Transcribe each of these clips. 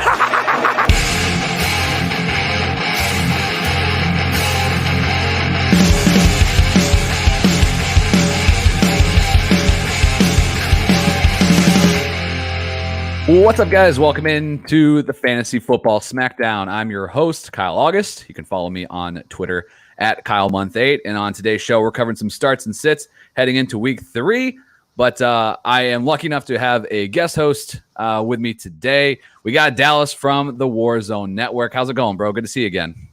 What's up, guys? Welcome into the Fantasy Football Smackdown. I'm your host, Kyle August. You can follow me on Twitter at KyleMonth8. And on today's show, we're covering some starts and sits heading into week 3. But I am lucky enough to have a guest host with me today. We got Dallas from the Warzone Network. How's it going, bro? Good to see you again.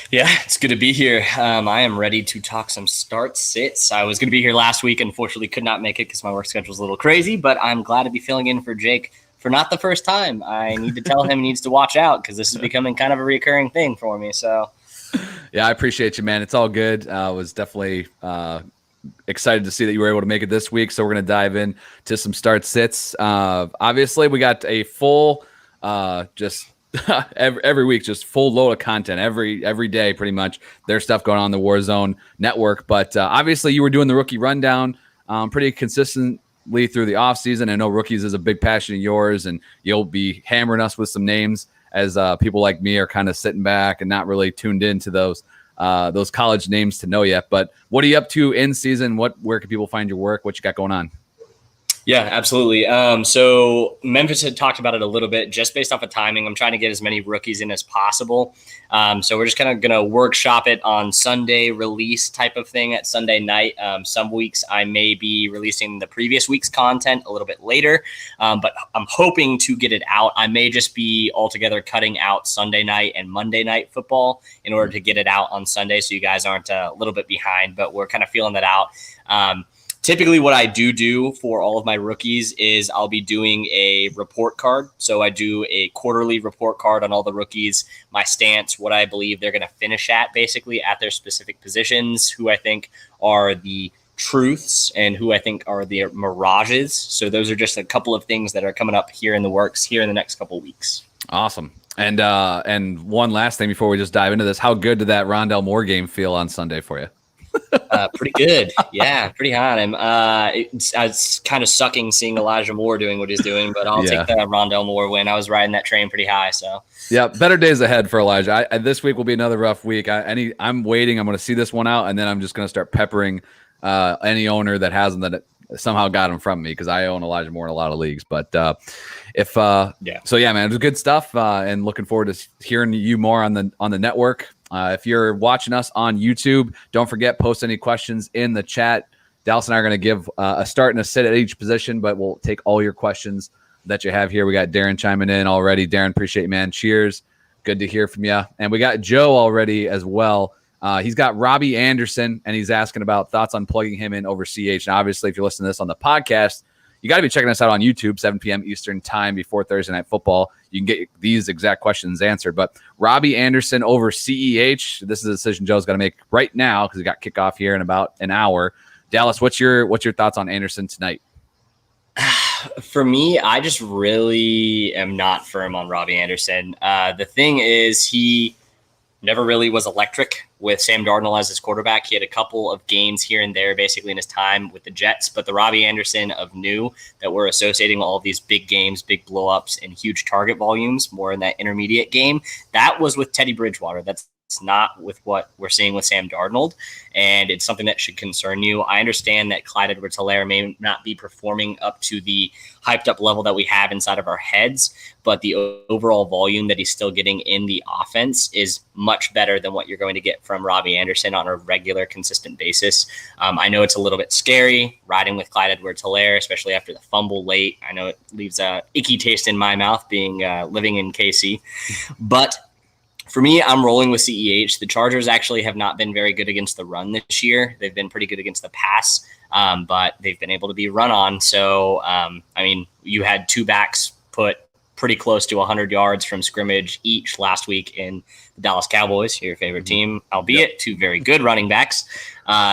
Yeah, it's good to be here. I am ready to talk some start sits. I was going to be here last week. Unfortunately, could not make it because my work schedule is a little crazy, but I'm glad to be filling in for Jake for not the first time. I need to tell him he needs to watch out because this is becoming kind of a recurring thing for me. So, yeah, I appreciate you, man. It's all good. I was definitely excited to see that you were able to make it this week. So we're going to dive in to some start sits. Obviously, we got a full every week, just full load of content every day, pretty much. There's stuff going on the Warzone Network, but obviously you were doing the rookie rundown pretty consistently through the offseason. I know rookies is a big passion of yours, and you'll be hammering us with some names as people like me are kind of sitting back and not really tuned into those college names to know yet. But what are you up to in season? Where can people find your work? What you got going on? Yeah, absolutely. So Memphis had talked about it a little bit just based off of timing. I'm trying to get as many rookies in as possible. So we're just kind of going to workshop it on Sunday release type of thing at Sunday night. Some weeks I may be releasing the previous week's content a little bit later, but I'm hoping to get it out. I may just be altogether cutting out Sunday night and Monday night football in order to get it out on Sunday so you guys aren't a little bit behind, but we're kind of feeling that out. Typically what I do for all of my rookies is I'll be doing a report card. So I do a quarterly report card on all the rookies, my stance, what I believe they're going to finish at, basically at their specific positions, who I think are the truths and who I think are the mirages. So those are just a couple of things that are coming up here in the works here in the next couple of weeks. Awesome. And one last thing before we just dive into this, how good did that Rondale Moore game feel on Sunday for you? Pretty good. Yeah, pretty hot. It's kind of sucking seeing Elijah Moore doing what he's doing, but I'll take the Rondale Moore win. I was riding that train pretty high. So yeah, better days ahead for Elijah. This week will be another rough week. I'm waiting. I'm going to see this one out, and then I'm just going to start peppering any owner that has him that somehow got him from me, because I own Elijah Moore in a lot of leagues. But so yeah, man, it was good stuff, and looking forward to hearing you more on the network. If you're watching us on YouTube, don't forget, post any questions in the chat. Dallas and I are going to give a start and a sit at each position, but we'll take all your questions that you have here. We got Darren chiming in already. Darren, appreciate you, man. Cheers. Good to hear from you. And we got Joe already as well. He's got Robbie Anderson, and he's asking about thoughts on plugging him in over CH. Now, obviously, if you're listening to this on the podcast, you got to be checking us out on YouTube, 7 p.m. Eastern time before Thursday Night Football. You can get these exact questions answered. But Robbie Anderson over CEH, this is a decision Joe's got to make right now because we got kickoff here in about an hour. Dallas, what's your thoughts on Anderson tonight? For me, I just really am not firm on Robbie Anderson. The thing is, he never really was electric with Sam Darnold as his quarterback. He had a couple of games here and there basically in his time with the Jets, but the Robbie Anderson of new that we're associating all of these big games, big blow-ups, and huge target volumes more in that intermediate game, that was with Teddy Bridgewater. That's not with what we're seeing with Sam Darnold, and it's something that should concern you. I understand that Clyde Hilaire may not be performing up to the hyped up level that we have inside of our heads, but the overall volume that he's still getting in the offense is much better than what you're going to get from Robbie Anderson on a regular, consistent basis. I know it's a little bit scary riding with Clyde Hilaire, especially after the fumble late. I know it leaves a icky taste in my mouth being living in KC, but for me, I'm rolling with CEH. The Chargers actually have not been very good against the run this year. They've been pretty good against the pass, but they've been able to be run on. So, you had two backs put pretty close to 100 yards from scrimmage each last week in the Dallas Cowboys, your favorite team, albeit two very good running backs.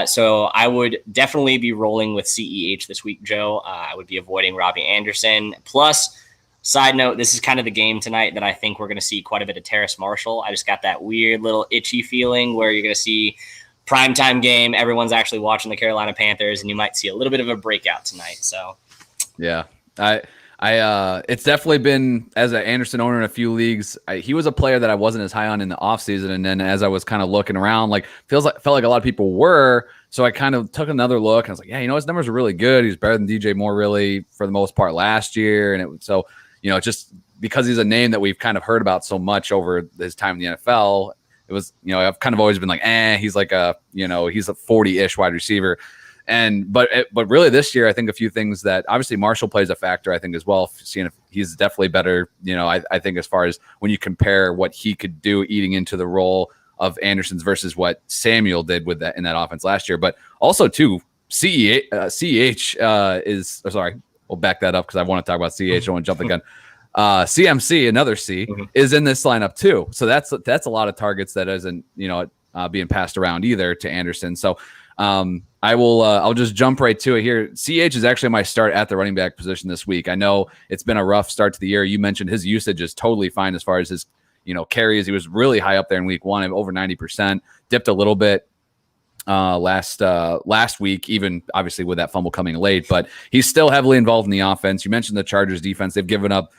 So I would definitely be rolling with CEH this week, Joe. I would be avoiding Robbie Anderson. Plus, side note, this is kind of the game tonight that I think we're going to see quite a bit of Terrace Marshall. I just got that weird little itchy feeling where you're going to see primetime game. Everyone's actually watching the Carolina Panthers, and you might see a little bit of a breakout tonight. So, yeah, It's definitely been, as an Anderson owner in a few leagues, he was a player that I wasn't as high on in the offseason. And then as I was kind of looking around, felt like a lot of people were. So I kind of took another look and I was like, yeah, his numbers are really good. He's better than DJ Moore really for the most part last year. And just because he's a name that we've kind of heard about so much over his time in the NFL, it was, I've kind of always been like, he's like he's a 40-ish wide receiver. But really this year, I think a few things that obviously Marshall plays a factor, I think, as well, seeing if he's definitely better, I think as far as when you compare what he could do eating into the role of Anderson's versus what Samuel did with that in that offense last year. But also too, CEH is, sorry, we'll back that up because I want to talk about CEH. I don't want to jump the gun. CMC, another C, is in this lineup too. So that's a lot of targets that isn't, being passed around either to Anderson. So I'll just jump right to it here. CH is actually my start at the running back position this week. I know it's been a rough start to the year. You mentioned his usage is totally fine as far as his, carries. He was really high up there in week 1, over 90%, dipped a little bit last week, even obviously with that fumble coming late, but he's still heavily involved in the offense. You mentioned the Chargers defense. They've given up,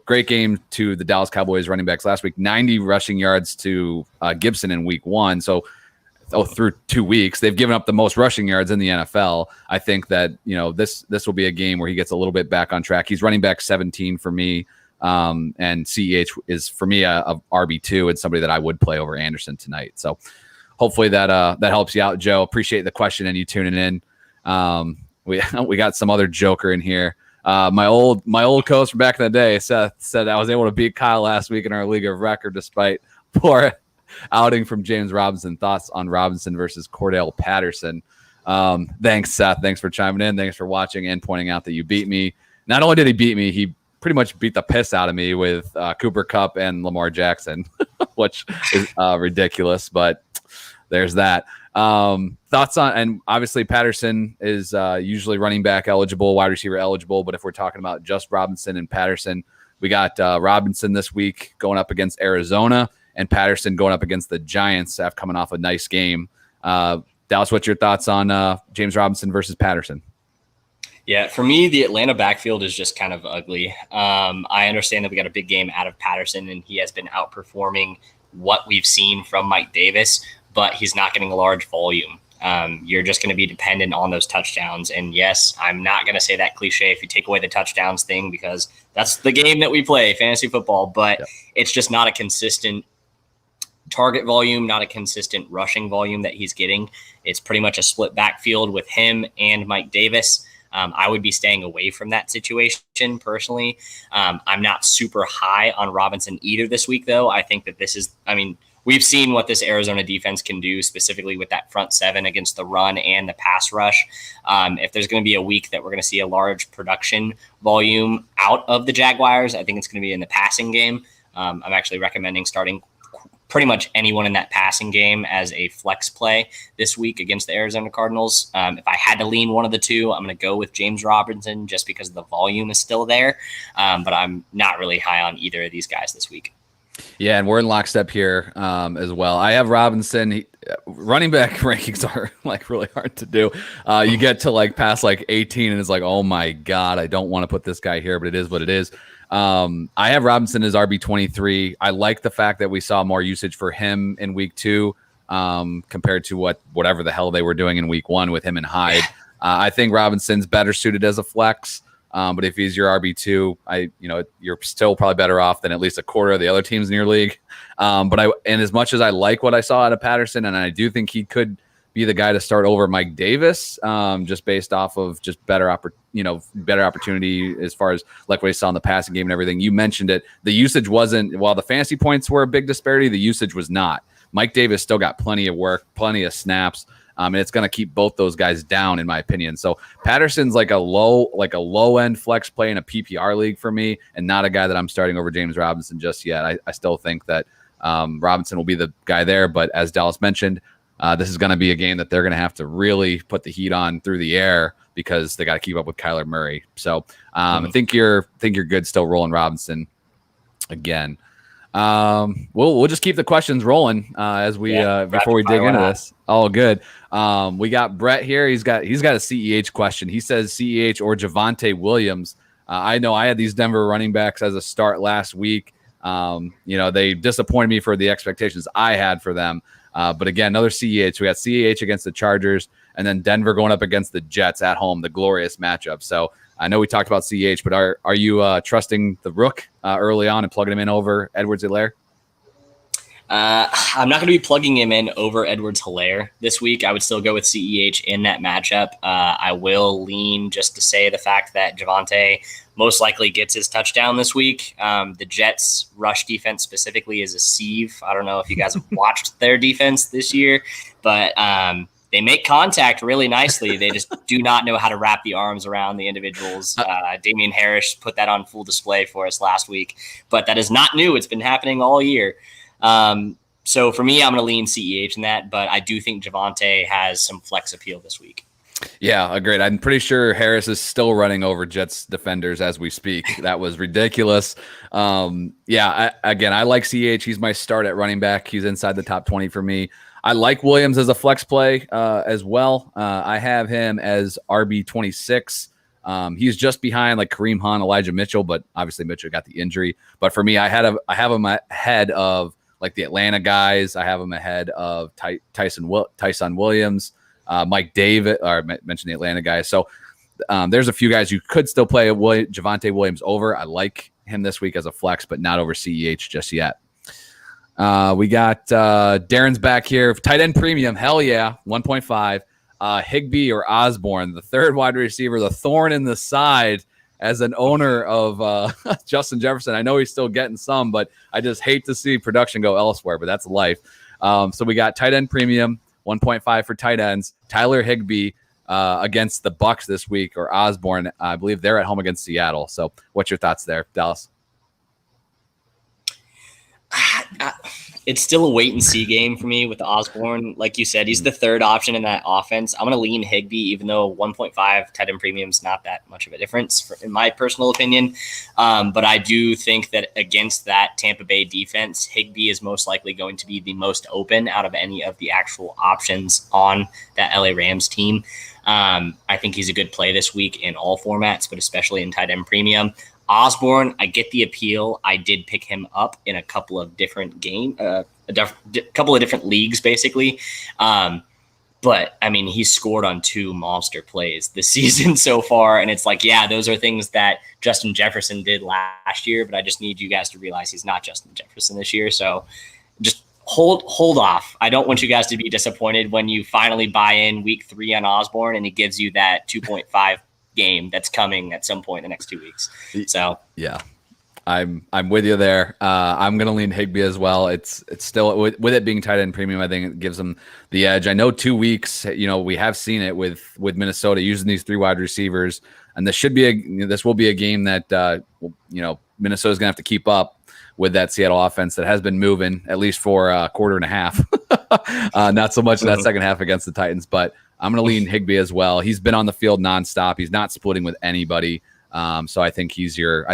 great game to the Dallas Cowboys running backs last week, 90 rushing yards to Gibson in week 1. So through 2 weeks, they've given up the most rushing yards in the NFL. I think that, this will be a game where he gets a little bit back on track. He's running back 17 for me. And CEH is for me a RB2 and somebody that I would play over Anderson tonight. So hopefully that helps you out, Joe. Appreciate the question and you tuning in. We got some other joker in here. My old coach from back in the day, Seth, said I was able to beat Kyle last week in our league of record despite poor outing from James Robinson. Thoughts on Robinson versus Cordell Patterson? Thanks, Seth. Thanks for chiming in. Thanks for watching and pointing out that you beat me. Not only did he beat me, he pretty much beat the piss out of me with Cooper Kupp and Lamar Jackson, which is ridiculous, but there's that. Thoughts on, and obviously Patterson is usually running back eligible, wide receiver eligible, but if we're talking about just Robinson and Patterson, we got Robinson this week going up against Arizona and Patterson going up against the Giants after coming off a nice game. Dallas, what's your thoughts on James Robinson versus Patterson? Yeah, for me, the Atlanta backfield is just kind of ugly. I understand that we got a big game out of Patterson, and he has been outperforming what we've seen from Mike Davis, but he's not getting a large volume. You're just going to be dependent on those touchdowns. And yes, I'm not going to say that cliche if you take away the touchdowns thing, because that's the game that we play, fantasy football, but It's just not a consistent target volume, not a consistent rushing volume that he's getting. It's pretty much a split backfield with him and Mike Davis. I would be staying away from that situation personally. I'm not super high on Robinson either this week, though. I think that we've seen what this Arizona defense can do, specifically with that front seven against the run and the pass rush. If there's going to be a week that we're going to see a large production volume out of the Jaguars, I think it's going to be in the passing game. I'm actually recommending starting pretty much anyone in that passing game as a flex play this week against the Arizona Cardinals. If I had to lean one of the two, I'm going to go with James Robinson just because the volume is still there. But I'm not really high on either of these guys this week. Yeah, and we're in lockstep here as well. I have Robinson. Running back rankings are really hard to do. You get to past 18 and it's oh my God, I don't want to put this guy here, but it is what it is. I have Robinson as RB23. I like the fact that we saw more usage for him in week 2 compared to whatever the hell they were doing in week 1 with him and Hyde. I think Robinson's better suited as a flex. But if he's your RB2, you're still probably better off than at least a quarter of the other teams in your league. And as much as I like what I saw out of Patterson, and I do think he could be the guy to start over Mike Davis, just based off of just better opportunity as far as what he saw in the passing game and everything. You mentioned it. The usage wasn't, while the fantasy points were a big disparity, the usage was not. Mike Davis still got plenty of work, plenty of snaps. And it's going to keep both those guys down, in my opinion. So Patterson's a low end flex play in a PPR league for me, and not a guy that I'm starting over James Robinson just yet. I still think that Robinson will be the guy there, but as Dallas mentioned, this is going to be a game that they're going to have to really put the heat on through the air because they got to keep up with Kyler Murray. So I think you're good still rolling Robinson again. We'll just keep the questions rolling as we before we dig into this. All good. We got Brett here. He's got a CEH question. He says CEH or Javonte Williams I know I had these Denver running backs as a start last week. They disappointed me for the expectations I had for them. But again, another CEH. We got CEH against the Chargers, and then Denver going up against the Jets at home, the glorious matchup. So I know we talked about CEH, but are you trusting the Rook early on and plugging him in over Edwards-Hilaire? I'm not going to be plugging him in over Edwards-Hilaire this week. I would still go with CEH in that matchup. I will lean just to say the fact that Javonte most likely gets his touchdown this week. The Jets' rush defense specifically is a sieve. I don't know if you guys have watched their defense this year, but they make contact really nicely. They just do not know how to wrap the arms around the individuals. Damian Harris put that on full display for us last week, but that is not new. It's been happening all year. So for me, I'm going to lean CEH in that, but I do think Javonte has some flex appeal this week. Yeah, agreed. I'm pretty sure Harris is still running over Jets defenders as we speak. That was ridiculous. I like CEH. He's my start at running back. He's inside the top 20 for me. I like Williams as a flex play as well. I have him as RB26. He's just behind like Kareem Hunt, Elijah Mitchell, but obviously Mitchell got the injury. But for me, I have him ahead of like the Atlanta guys. I have him ahead of Tyson Williams, Mike David, or mentioned the Atlanta guys. So there's a few guys you could still play Javonte Williams over. I like him this week as a flex, but not over CEH just yet. We got Darren's back here. Tight end premium, hell yeah, 1.5. Higbee or Osborne, the third wide receiver, the thorn in the side as an owner of Justin Jefferson. I know he's still getting some, but I just hate to see production go elsewhere, but that's life. So we got tight end premium, 1.5 for tight ends. Tyler Higbee against the Bucs this week, or Osborne. I believe they're at home against Seattle. So what's your thoughts there, Dallas? It's still a wait and see game for me with Osborne. Like you said, he's the third option in that offense. I'm going to lean Higbee, even though 1.5 tight end premium is not that much of a difference in my personal opinion. But I do think that against that Tampa Bay defense, Higbee is most likely going to be the most open out of any of the actual options on that LA Rams team. I think he's a good play this week in all formats, but especially in tight end premium. Osborne, I get the appeal. I did pick him up in a couple of different couple of different leagues, basically. But I mean, he's scored on 2 monster plays this season so far. And it's like, yeah, those are things that Justin Jefferson did last year, but I just need you guys to realize he's not Justin Jefferson this year. So just hold off. I don't want you guys to be disappointed when you finally buy in week 3 on Osborne and he gives you that 2.5 game that's coming at some point in the next 2 weeks. So yeah, I'm with you there. I'm gonna lean Higbee as well. It's still with it being tight end premium. I think it gives them the edge. I know 2 weeks. We have seen it with Minnesota using these 3 wide receivers, and this will be a game that Minnesota's gonna have to keep up with that Seattle offense that has been moving at least for a quarter and a half. Not so much in that second half against the Titans, but I'm going to lean Higbee as well. He's been on the field nonstop. He's not splitting with anybody. So I think he's your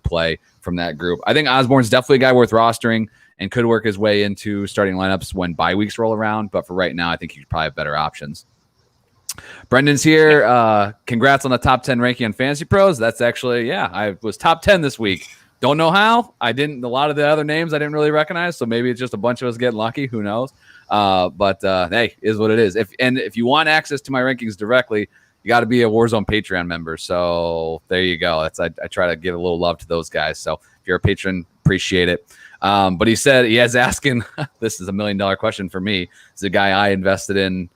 play from that group. I think Osborne's definitely a guy worth rostering and could work his way into starting lineups when bye weeks roll around. But for right now, I think you probably have better options. Brendan's here. Congrats on the top 10 ranking on Fantasy Pros. That's actually, I was top 10 this week. Don't know how. I didn't. A lot of the other names I didn't really recognize, so maybe it's just a bunch of us getting lucky. Who knows? But hey, is what it is. If you want access to my rankings directly, you got to be a Warzone Patreon member. So there you go. I try to give a little love to those guys. So if you're a patron, appreciate it. But he said he is asking. This is $1 million question for me. It's a guy I invested in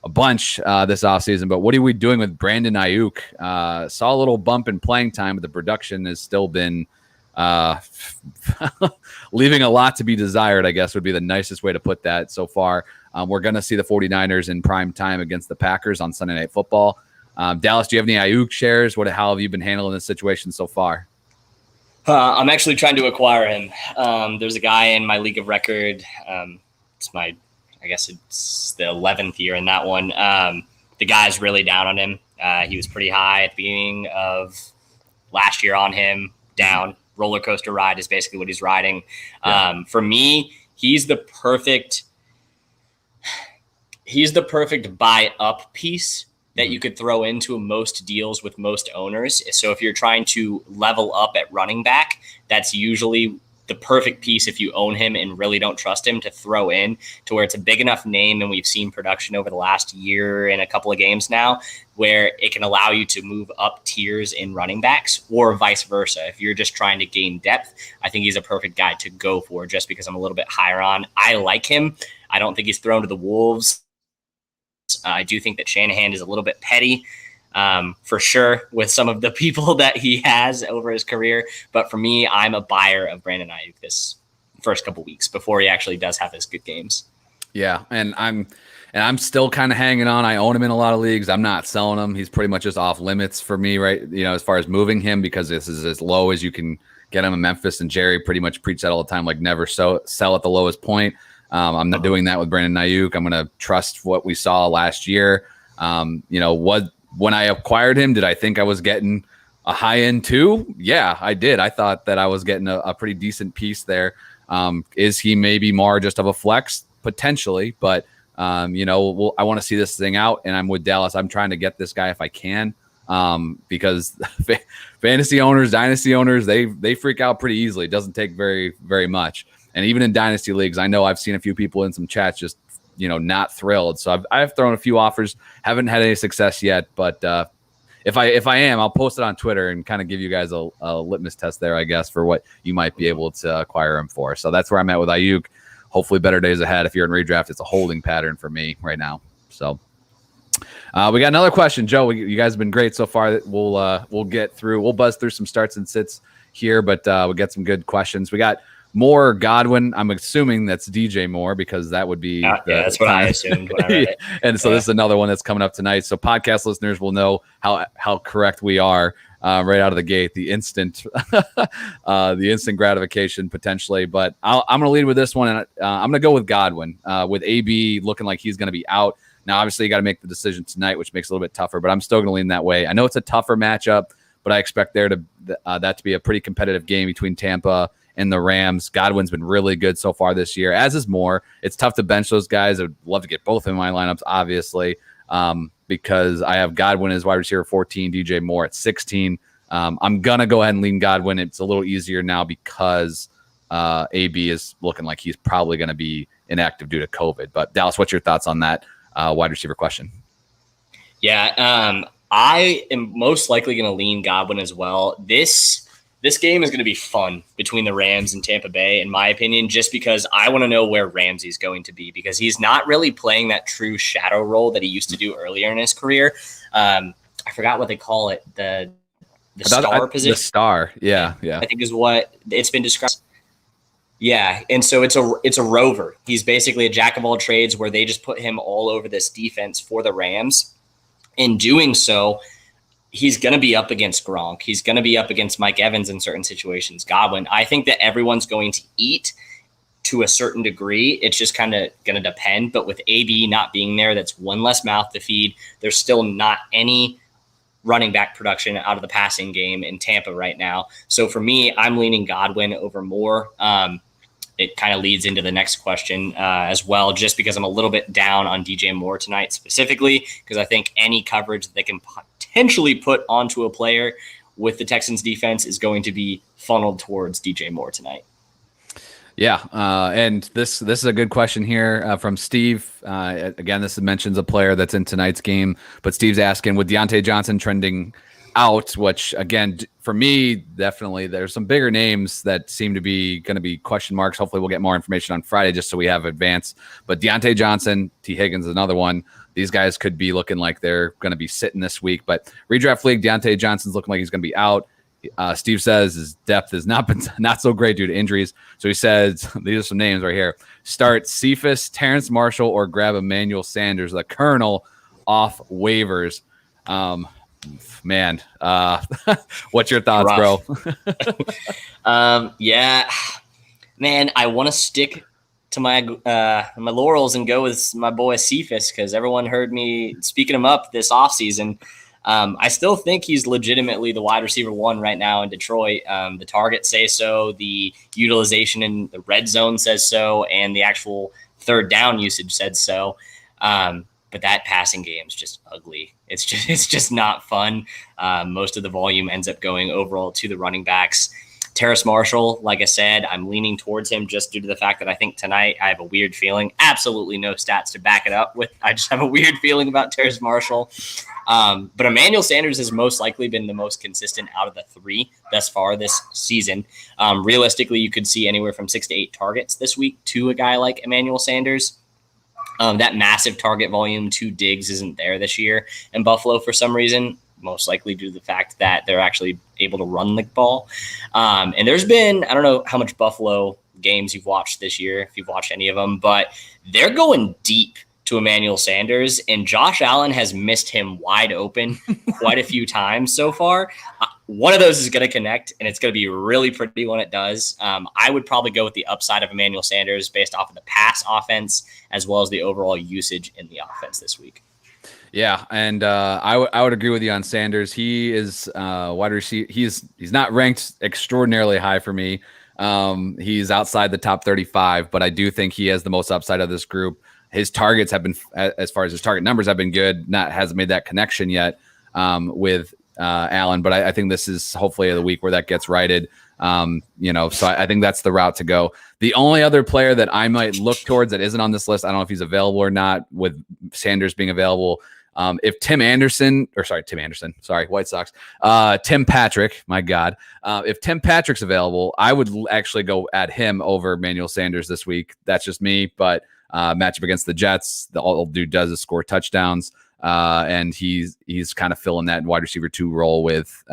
a bunch this offseason. But what are we doing with Brandon Ayuk? Saw a little bump in playing time, but the production has still been leaving a lot to be desired, I guess would be the nicest way to put that so far. We're going to see the 49ers in prime time against the Packers on Sunday Night Football. Dallas, do you have any Ayuk shares? How have you been handling this situation so far? I'm actually trying to acquire him. There's a guy in my league of record. It's the 11th year in that one. The guy's really down on him. He was pretty high at the beginning of last year on him, down. Roller coaster ride is basically what he's riding. Yeah. For me, he's the perfect buy up piece that you could throw into most deals with most owners. So if you're trying to level up at running back, that's usually the perfect piece if you own him and really don't trust him to throw in to where it's a big enough name. And we've seen production over the last year and a couple of games now where it can allow you to move up tiers in running backs or vice versa. If you're just trying to gain depth, I think he's a perfect guy to go for just because I'm a little bit higher on. I like him. I don't think he's thrown to the wolves. I do think that Shanahan is a little bit petty, for sure, with some of the people that he has over his career. But for me, I'm a buyer of Brandon Ayuk this first couple weeks before he actually does have his good games. Yeah, and I'm still kind of hanging on. I own him in a lot of leagues. I'm not selling him. He's pretty much just off limits for me, right? As far as moving him, because this is as low as you can get him in Memphis. And Jerry pretty much preached that all the time, like never sell at the lowest point. I'm not doing that with Brandon Ayuk. I'm going to trust what we saw last year. When I acquired him, did I think I was getting a high end too? Yeah, I did. I thought that I was getting a pretty decent piece there. Is he maybe more just of a flex? Potentially, but I want to see this thing out, and I'm with Dallas. I'm trying to get this guy if I can, because fantasy owners, dynasty owners, they freak out pretty easily. It doesn't take very, very much. And even in dynasty leagues, I know I've seen a few people in some chats just, not thrilled. So I've thrown a few offers, haven't had any success yet. But if I am, I'll post it on Twitter and kind of give you guys a litmus test there, I guess, for what you might be able to acquire him for. So that's where I'm at with Ayuk. Hopefully better days ahead. If you're in redraft, it's a holding pattern for me right now. So we got another question, Joe. You guys have been great so far. We'll get through. We'll buzz through some starts and sits here, but we got some good questions. We got Moore Godwin. I'm assuming that's DJ Moore because that would be that's what I assumed when I read it. And so this is another one that's coming up tonight. So podcast listeners will know how correct we are right out of the gate. The instant gratification potentially. But I'm going to lead with this one, and I'm going to go with Godwin. With AB looking like he's going to be out. Now, obviously, you got to make the decision tonight, which makes it a little bit tougher. But I'm still going to lean that way. I know it's a tougher matchup, but I expect that to be a pretty competitive game between Tampa and the Rams. Godwin's been really good so far this year, as is Moore. It's tough to bench those guys. I would love to get both in my lineups, obviously, because I have Godwin as wide receiver 14, DJ Moore at 16. I'm going to go ahead and lean Godwin. It's a little easier now because AB is looking like he's probably going to be inactive due to COVID. But Dallas, what's your thoughts on that wide receiver question? Yeah, I am most likely going to lean Godwin as well. This game is going to be fun between the Rams and Tampa Bay, in my opinion, just because I want to know where Ramsey's going to be, because he's not really playing that true shadow role that he used to do earlier in his career. I forgot what they call it, the star position. The star, yeah. I think is what it's been described. Yeah, and so it's a rover. He's basically a jack of all trades where they just put him all over this defense for the Rams. In doing so, he's going to be up against Gronk. He's going to be up against Mike Evans in certain situations. Godwin. I think that everyone's going to eat to a certain degree. It's just kind of going to depend. But with AB not being there, that's one less mouth to feed. There's still not any running back production out of the passing game in Tampa right now. So for me, I'm leaning Godwin over Moore. It kind of leads into the next question as well, just because I'm a little bit down on DJ Moore tonight specifically, because I think any coverage that they can potentially put onto a player with the Texans defense is going to be funneled towards DJ Moore tonight. Yeah, and this is a good question here from Steve. Again, this mentions a player that's in tonight's game, but Steve's asking, with Deontay Johnson trending out, which again, for me, definitely there's some bigger names that seem to be going to be question marks. Hopefully we'll get more information on Friday just so we have advance. But Deontay Johnson, T. Higgins is another one. These guys could be looking like they're going to be sitting this week. But redraft league, Deontay Johnson's looking like he's going to be out. Steve says his depth has not so great due to injuries. So he says, these are some names right here. Start Cephas, Terrace Marshall, or grab Emmanuel Sanders, the Colonel, off waivers. Man, what's your thoughts, bro? Yeah, man, I want to stick to my laurels and go with my boy Cephas because everyone heard me speaking him up this offseason. I still think he's legitimately the wide receiver one right now in Detroit. The targets say so, the utilization in the red zone says so, and the actual third down usage said so. but that passing game is just ugly. It's just not fun. Most of the volume ends up going overall to the running backs. Terrace Marshall, like I said, I'm leaning towards him just due to the fact that I think tonight I have a weird feeling. Absolutely no stats to back it up with. I just have a weird feeling about Terrace Marshall. But Emmanuel Sanders has most likely been the most consistent out of the three thus far this season. Realistically, you could see anywhere from 6 to 8 targets this week to a guy like Emmanuel Sanders. That massive target volume to Diggs isn't there this year in Buffalo for some reason, most likely due to the fact that they're actually able to run the ball. And there's been, I don't know how much Buffalo games you've watched this year, if you've watched any of them, but they're going deep to Emmanuel Sanders, and Josh Allen has missed him wide open quite a few times so far. One of those is going to connect, and it's going to be really pretty when it does. I would probably go with the upside of Emmanuel Sanders based off of the pass offense as well as the overall usage in the offense this week. Yeah, and I would agree with you on Sanders. He is wide receiver. He's not ranked extraordinarily high for me. He's outside the top 35, but I do think he has the most upside of this group. His targets have been, as far as his target numbers have been good. Hasn't made that connection yet with Allen, but I think this is hopefully the week where that gets righted. So I think that's the route to go. The only other player that I might look towards that isn't on this list, I don't know if he's available or not, with Sanders being available. If Tim Patrick, my God, if Tim Patrick's available, I would actually go at him over Emmanuel Sanders this week. That's just me, but matchup against the Jets, all dude does is score touchdowns, and he's kind of filling that wide receiver 2 role with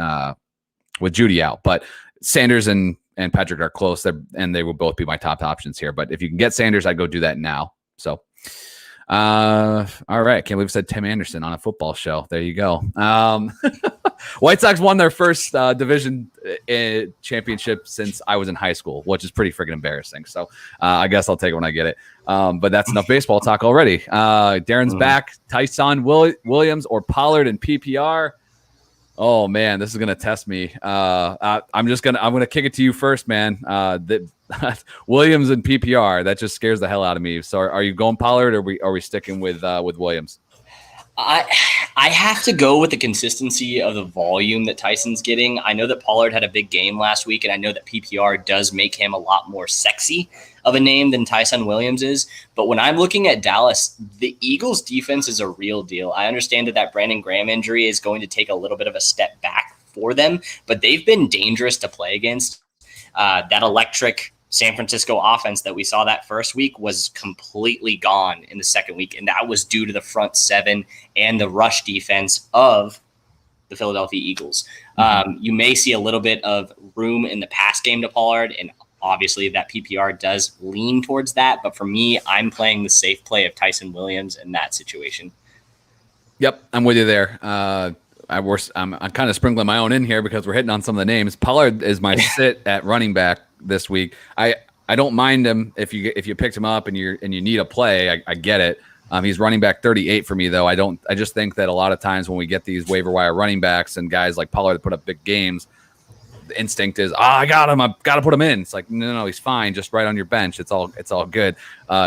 Judy out. But Sanders and Patrick are close, and they will both be my top options here. But if you can get Sanders, I'd go do that now. So, all right. Can't believe I said Tim Anderson on a football show. There you go. White Sox won their first division championship since I was in high school, which is pretty freaking embarrassing. So I guess I'll take it when I get it. But that's enough baseball talk already. Darren's back. Tyson Williams or Pollard in PPR. Oh man, this is gonna test me. I'm gonna kick it to you first, man. Williams and PPR, that just scares the hell out of me. So are you going Pollard, or are we sticking with Williams? I have to go with the consistency of the volume that Tyson's getting. I know that Pollard had a big game last week, and I know that PPR does make him a lot more sexy of a name than Tyson Williams is. But when I'm looking at Dallas, the Eagles' defense is a real deal. I understand that Brandon Graham injury is going to take a little bit of a step back for them, but they've been dangerous to play against. That electric San Francisco offense that we saw that first week was completely gone in the second week, and that was due to the front seven and the rush defense of the Philadelphia Eagles. You may see a little bit of room in the pass game to Pollard, and obviously that PPR does lean towards that, but for me, I'm playing the safe play of Tyson Williams in that situation. Yep, I'm with you there. I'm kind of sprinkling my own in here because we're hitting on some of the names. Pollard is my sit at running back this week. I don't mind him if you picked him up and you need a play. I get it. He's running back 38 for me though. I just think that a lot of times when we get these waiver wire running backs and guys like Pollard that put up big games, the instinct is, I got him. I've got to put him in. It's like, no, he's fine. Just right on your bench. It's all good.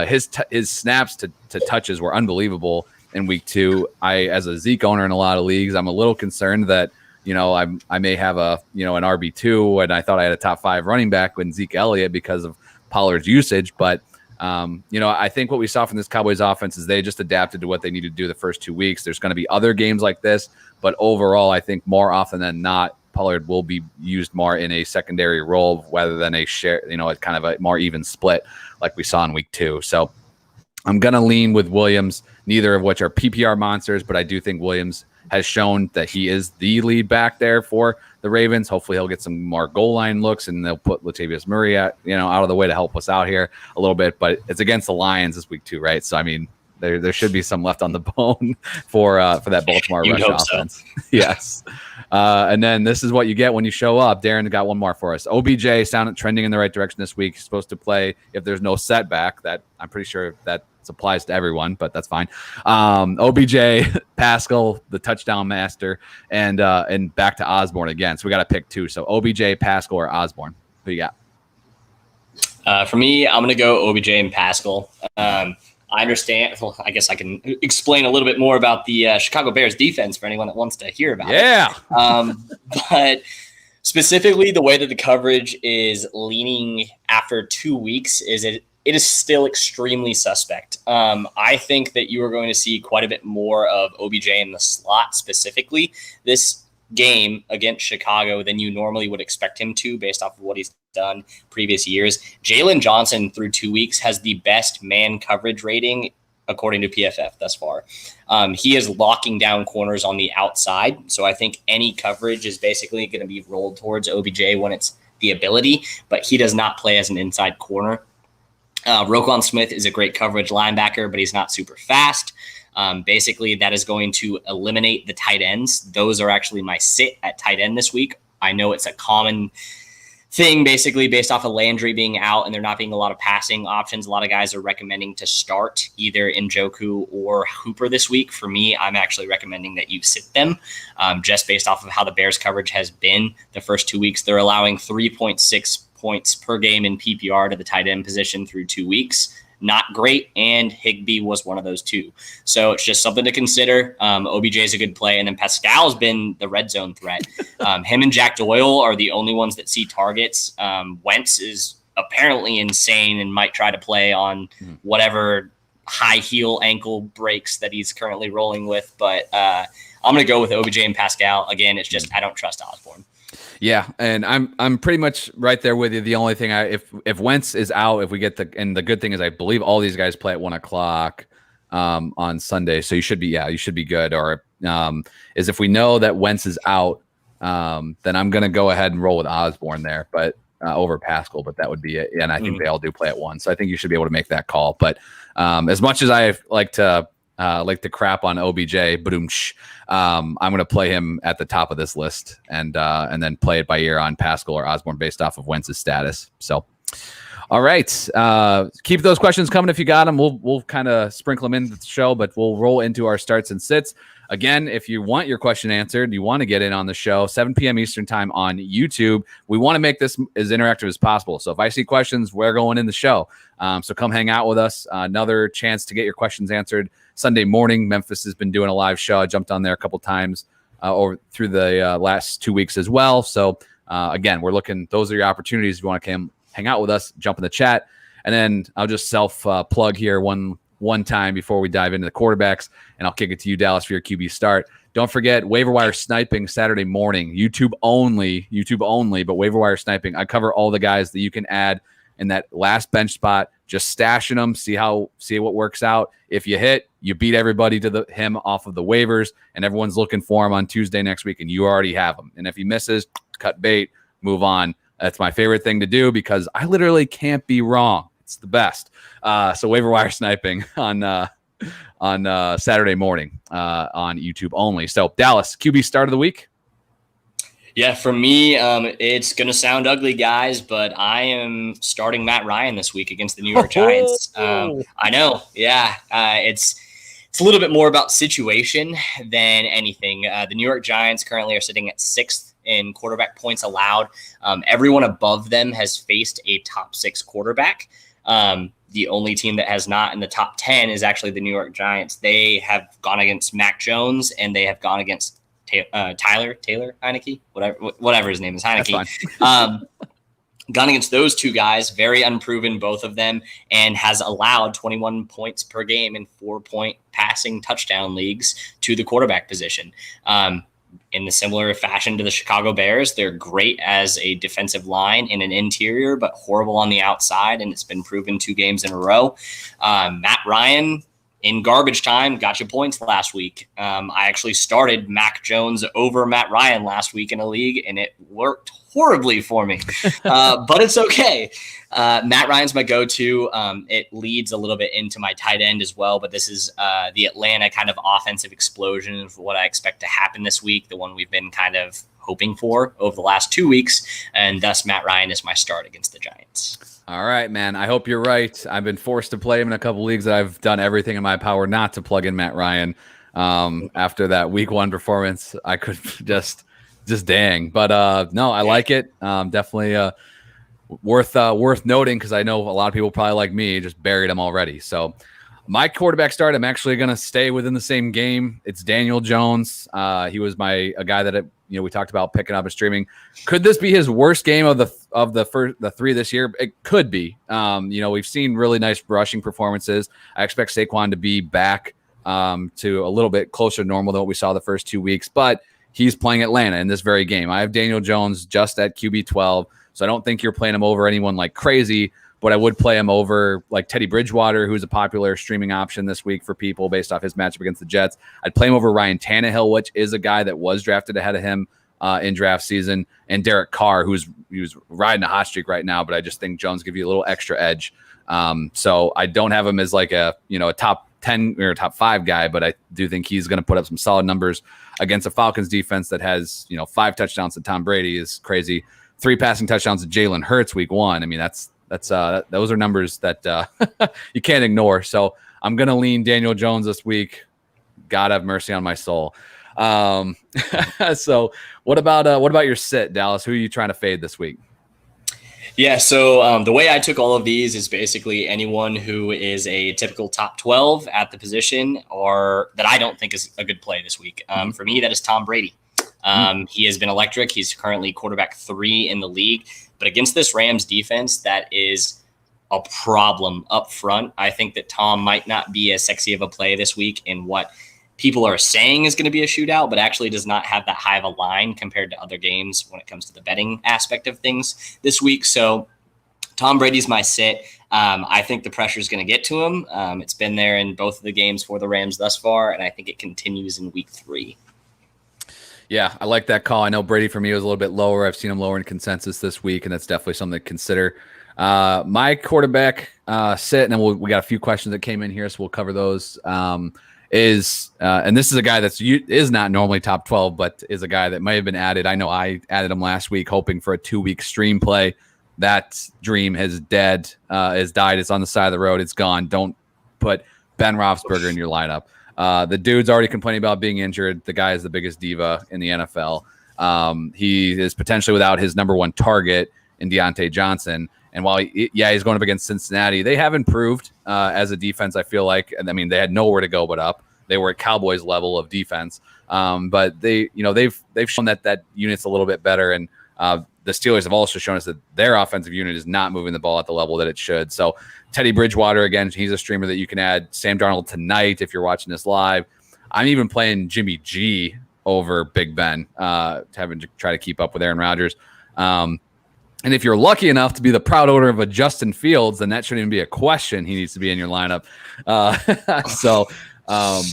His snaps to touches were unbelievable in week 2. As a Zeke owner in a lot of leagues, I'm a little concerned that, I may have an RB2, and I thought I had a top 5 running back with Zeke Elliott because of Pollard's usage. But, I think what we saw from this Cowboys offense is they just adapted to what they needed to do the first 2 weeks. There's going to be other games like this, but overall, I think more often than not, Pollard will be used more in a secondary role rather than a share, kind of a more even split like we saw in week 2. So I'm going to lean with Williams, neither of which are PPR monsters, but I do think Williams has shown that he is the lead back there for the Ravens. Hopefully he'll get some more goal line looks, and they'll put Latavius Murray out of the way to help us out here a little bit, but it's against the Lions this week too, right? So, I mean, there should be some left on the bone for that Baltimore rush offense. So. Yes. And then this is what you get when you show up. Darren got one more for us. OBJ sounded trending in the right direction this week. He's supposed to play if there's no setback. That I'm pretty sure that applies to everyone, but that's fine. OBJ, Pascal, the touchdown master, and back to Osborne again. So we got to pick 2. So OBJ, Pascal, or Osborne. Who you got? For me, I'm going to go OBJ and Pascal. I understand. Well, I guess I can explain a little bit more about the Chicago Bears defense for anyone that wants to hear about it. But specifically, the way that the coverage is leaning after 2 weeks is it is still extremely suspect. I think that you are going to see quite a bit more of OBJ in the slot specifically this game against Chicago than you normally would expect him to based off of what he's done previous years. Jalen Johnson through 2 weeks has the best man coverage rating according to PFF thus far. He is locking down corners on the outside. So I think any coverage is basically going to be rolled towards OBJ when it's the ability, but he does not play as an inside corner. Roquan Smith is a great coverage linebacker, but he's not super fast. Basically, that is going to eliminate the tight ends. Those are actually my sit at tight end this week. I know it's a common thing, basically, based off of Landry being out and there not being a lot of passing options. A lot of guys are recommending to start either Njoku or Hooper this week. For me, I'm actually recommending that you sit them just based off of how the Bears coverage has been the first 2 weeks. They're allowing 3.6 points per game in PPR to the tight end position through 2 weeks. Not great, and Higbee was one of those two. So it's just something to consider. OBJ is a good play, and then Pascal's been the red zone threat. Him and Jack Doyle are the only ones that see targets. Wentz is apparently insane and might try to play on whatever high heel ankle breaks that he's currently rolling with. But I'm going to go with OBJ and Pascal. Again, it's just I don't trust Osborne. Yeah, and I'm pretty much right there with you. The only thing if Wentz is out, if we get and the good thing is I believe all these guys play at 1:00 on Sunday, so you should be good. Or is if we know that Wentz is out, then I'm gonna go ahead and roll with Osborne there, but over Pascal. But that would be it. And I think they all do play at 1, so I think you should be able to make that call. But as much as I like to crap on OBJ, I'm going to play him at the top of this list and then play it by ear on Pascal or Osborne based off of Wentz's status. So, all right. Keep those questions coming if you got them. We'll kind of sprinkle them into the show, but we'll roll into our starts and sits. Again, if you want your question answered, you want to get in on the show, 7 p.m. Eastern time on YouTube. We want to make this as interactive as possible. So if I see questions, we're going in the show. So come hang out with us. Another chance to get your questions answered Sunday morning. Memphis has been doing a live show. I jumped on there a couple times over through the last 2 weeks as well. So again, we're looking. Those are your opportunities. If you want to come hang out with us, jump in the chat, and then I'll just self plug here one time before we dive into the quarterbacks, and I'll kick it to you, Dallas, for your QB start. Don't forget waiver wire sniping Saturday morning, YouTube only, but waiver wire sniping. I cover all the guys that you can add in that last bench spot, just stashing them, see what works out. If you hit, you beat everybody to him off of the waivers, and everyone's looking for him on Tuesday next week, and you already have him. And if he misses, cut bait, move on. That's my favorite thing to do because I literally can't be wrong. It's the best. So waiver wire sniping on Saturday morning on YouTube only. So Dallas, QB start of the week. Yeah, for me, it's going to sound ugly, guys, but I am starting Matt Ryan this week against the New York Giants. I know. Yeah, it's a little bit more about situation than anything. The New York Giants currently are sitting at 6th in quarterback points allowed. Everyone above them has faced a top 6 quarterback. The only team that has not in the top 10 is actually the New York Giants. They have gone against Mac Jones and they have gone against Taylor Heineke, whatever his name is, Heineke. Gone against those two guys, very unproven, both of them, and has allowed 21 points per game in 4-point passing touchdown leagues to the quarterback position. In the similar fashion to the Chicago Bears, they're great as a defensive line in an interior, but horrible on the outside, and it's been proven 2 games in a row. Matt Ryan, in garbage time, got you points last week. I actually started Mac Jones over Matt Ryan last week in a league, and it worked horribly for me. But it's okay. Matt Ryan's my go-to. It leads a little bit into my tight end as well, but this is the Atlanta kind of offensive explosion of what I expect to happen this week, the one we've been kind of hoping for over the last 2 weeks, and thus Matt Ryan is my start against the Giants. All right, man. I hope you're right. I've been forced to play him in a couple leagues that I've done everything in my power not to plug in Matt Ryan. After that week 1 performance, I could just dang. But no, I like it. Definitely worth noting because I know a lot of people probably like me just buried him already. So My quarterback start, I'm actually going to stay within the same game. It's Daniel Jones. He was a guy that we talked about picking up and streaming. Could this be his worst game of the three this year? It could be. We've seen really nice rushing performances. I expect Saquon to be back to a little bit closer to normal than what we saw the first 2 weeks, but he's playing Atlanta in this very game. I have Daniel Jones just at QB 12, so I don't think you're playing him over anyone like crazy. But I would play him over like Teddy Bridgewater, who's a popular streaming option this week for people based off his matchup against the Jets. I'd play him over Ryan Tannehill, which is a guy that was drafted ahead of him in draft season, and Derek Carr, who's riding a hot streak right now. But I just think Jones give you a little extra edge. So I don't have him as like a top 10 or top 5 guy, but I do think he's going to put up some solid numbers against a Falcons defense that has 5 touchdowns to Tom Brady is crazy, 3 passing touchdowns to Jalen Hertz week 1. I mean those are numbers that you can't ignore. So I'm going to lean Daniel Jones this week. God have mercy on my soul. So what about your sit, Dallas? Who are you trying to fade this week? Yeah, so the way I took all of these is basically anyone who is a typical top 12 at the position or that I don't think is a good play this week. For me, that is Tom Brady. He has been electric. He's currently quarterback 3 in the league. But against this Rams defense, that is a problem up front. I think that Tom might not be as sexy of a play this week in what people are saying is going to be a shootout, but actually does not have that high of a line compared to other games when it comes to the betting aspect of things this week. So Tom Brady's my sit. I think the pressure is going to get to him. It's been there in both of the games for the Rams thus far, and I think it continues in week 3. Yeah, I like that call. I know Brady for me was a little bit lower. I've seen him lower in consensus this week, and that's definitely something to consider. My quarterback sit, and then we got a few questions that came in here, so we'll cover those. And this is a guy is not normally top 12, but is a guy that may have been added. I know I added him last week, hoping for a 2-week stream play. That dream has died. It's on the side of the road. It's gone. Don't put Ben Roethlisberger in your lineup. The dude's already complaining about being injured. The guy is the biggest diva in the NFL. He is potentially without his number 1 target in Jalen Johnson. And while he's going up against Cincinnati, they have improved as a defense, I feel like. And I mean, they had nowhere to go but up. They were at Cowboys level of defense. But they've shown that unit's a little bit better. And the Steelers have also shown us that their offensive unit is not moving the ball at the level that it should. So Teddy Bridgewater, again, he's a streamer that you can add. Sam Darnold tonight if you're watching this live. I'm even playing Jimmy G over Big Ben, having to try to keep up with Aaron Rodgers. And if you're lucky enough to be the proud owner of a Justin Fields, then that shouldn't even be a question. He needs to be in your lineup.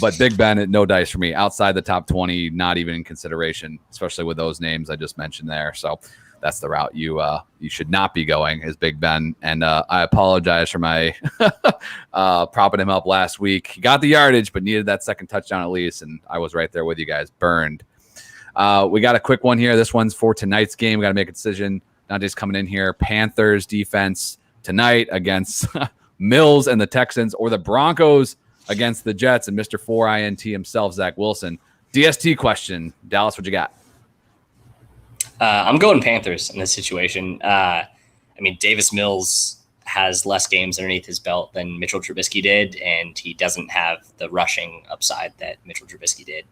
But Big Ben, no dice for me. Outside the top 20, not even in consideration, especially with those names I just mentioned there. So that's the route you should not be going, is Big Ben. And I apologize for my propping him up last week. He got the yardage, but needed that second touchdown at least, and I was right there with you guys. Burned. We got a quick one here. This one's for tonight's game. We got to make a decision. Not just coming in here. Panthers defense tonight against Mills and the Texans, or the Broncos against the Jets and Mr. 4INT himself, Zach Wilson. DST question. Dallas, what you got? I'm going Panthers in this situation. Davis Mills has less games underneath his belt than Mitchell Trubisky did, and he doesn't have the rushing upside that Mitchell Trubisky did.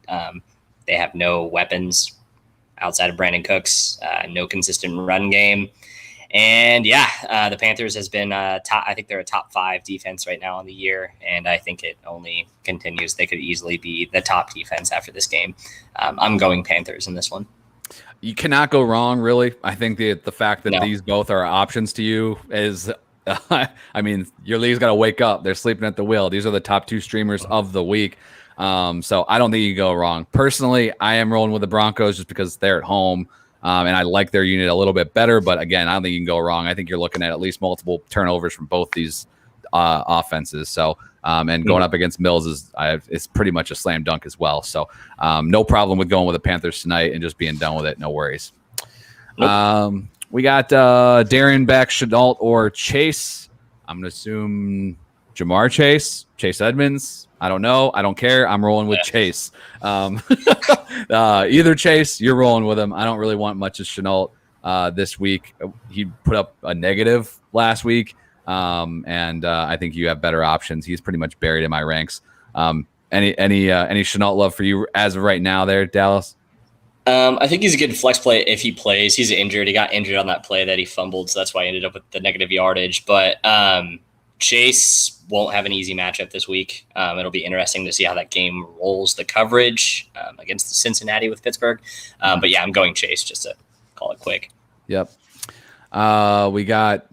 They have no weapons outside of Brandon Cooks, no consistent run game. And the Panthers has been top. I think they're a top 5 defense right now in the year, and I think it only continues. They could easily be the top defense after this game. I'm going Panthers in this one. You cannot go wrong, really. I think the fact that these both are options to you is, your league's got to wake up. They're sleeping at the wheel. These are the top 2 streamers of the week. So I don't think you can go wrong. Personally, I am rolling with the Broncos just because they're at home. And I like their unit a little bit better. But again, I don't think you can go wrong. I think you're looking at least multiple turnovers from both these offenses. So, and going up against Mills it's pretty much a slam dunk as well. So, no problem with going with the Panthers tonight and just being done with it. No worries. Nope. We got Darren back, Shenault or Chase. I'm going to assume Jamar Chase Edmonds. I don't know. I don't care. I'm rolling with Chase. Either Chase, you're rolling with him. I don't really want much of Shenault this week. He put up a negative last week. And I think you have better options. He's pretty much buried in my ranks. Any Chenault love for you as of right now there, Dallas? I think he's a good flex play if he plays. He's injured. He got injured on that play that he fumbled, so that's why he ended up with the negative yardage. But Chase won't have an easy matchup this week. It'll be interesting to see how that game rolls the coverage against Cincinnati with Pittsburgh. But yeah, I'm going Chase just to call it quick. Yep. We got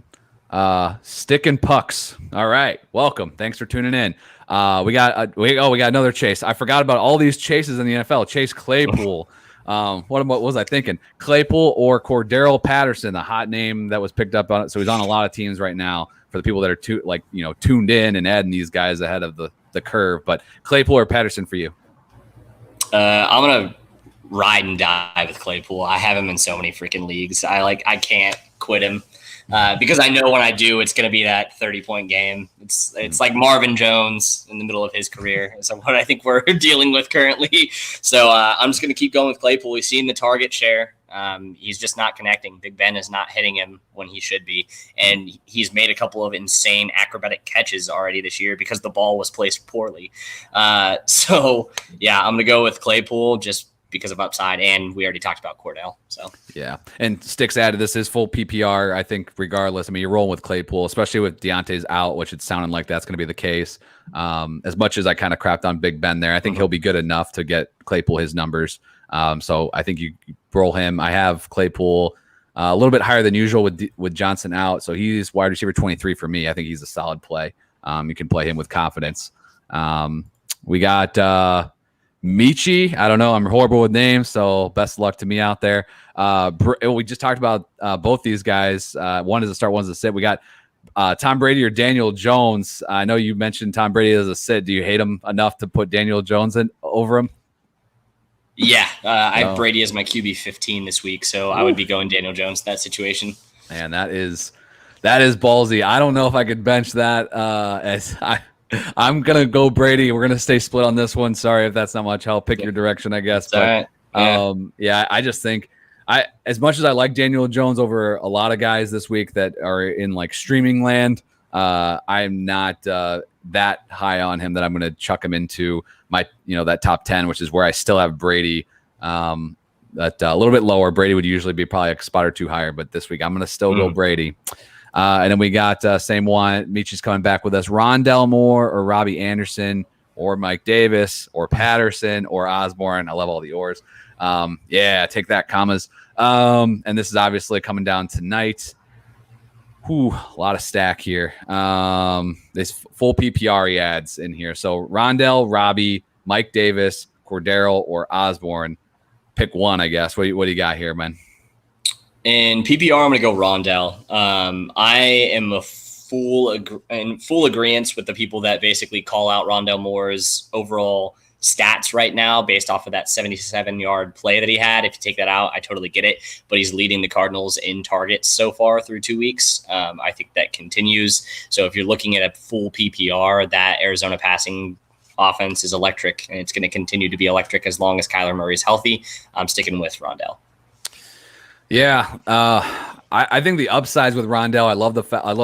Stick and Pucks. All right. Welcome. Thanks for tuning in. We got another Chase. I forgot about all these chases in the NFL. Chase Claypool. What was I thinking? Claypool or Cordero Patterson, the hot name that was picked up on it. So he's on a lot of teams right now for the people that are tuned in and adding these guys ahead of the curve. But Claypool or Patterson for you? I'm gonna ride and die with Claypool. I have him in so many freaking leagues. I can't quit him. Because I know when I do, it's going to be that 30-point game. It's like Marvin Jones in the middle of his career. So what I think we're dealing with currently. So I'm just going to keep going with Claypool. We've seen the target share. He's just not connecting. Big Ben is not hitting him when he should be. And he's made a couple of insane acrobatic catches already this year because the ball was placed poorly. So, yeah, I'm going to go with Claypool just because of upside, and we already talked about Cordell. So yeah, and Sticks added this is full PPR. I think regardless, I mean, you're rolling with Claypool, especially with Deontay's out, which it's sounding like that's going to be the case. As much as I kind of crapped on Big Ben there, I think he'll be good enough to get Claypool his numbers. So I think you roll him. I have Claypool a little bit higher than usual with Johnson out, so he's wide receiver 23 for me. I think he's a solid play. You can play him with confidence. We got Michi. I don't know. I'm horrible with names, so best of luck to me out there. We just talked about both these guys. One is a start, one's a sit. We got Tom Brady or Daniel Jones. I know you mentioned Tom Brady as a sit. Do you hate him enough to put Daniel Jones in over him? Yeah, I have Brady as my QB 15 this week, so I would be going Daniel Jones in that situation. Man, that is ballsy. I don't know if I could bench that. I'm gonna go Brady. We're gonna stay split on this one. Sorry if that's not much help. Pick your direction, I guess. But I just think as much as I like Daniel Jones over a lot of guys this week that are in like streaming land, I'm not that high on him that I'm gonna chuck him into my that top 10, which is where I still have Brady. That a little bit lower. Brady would usually be probably a spot or two higher, but this week I'm gonna still go Brady. And then we got same one. Michi's coming back with us. Rondell Moore or Robbie Anderson or Mike Davis or Patterson or Osborne. I love all the ors. Take that, commas. And this is obviously coming down tonight. A lot of stack here. This full PPR he adds in here. So Rondell, Robbie, Mike Davis, Cordero, or Osborne. Pick one, I guess. What do you got here, man? In PPR, I'm going to go Rondell. I am in full agreement with the people that basically call out Rondell Moore's overall stats right now based off of that 77-yard play that he had. If you take that out, I totally get it. But he's leading the Cardinals in targets so far through 2 weeks. I think that continues. So if you're looking at a full PPR, that Arizona passing offense is electric, and it's going to continue to be electric as long as Kyler Murray is healthy. I'm sticking with Rondell. Yeah, I think the upsides with Rondell. I love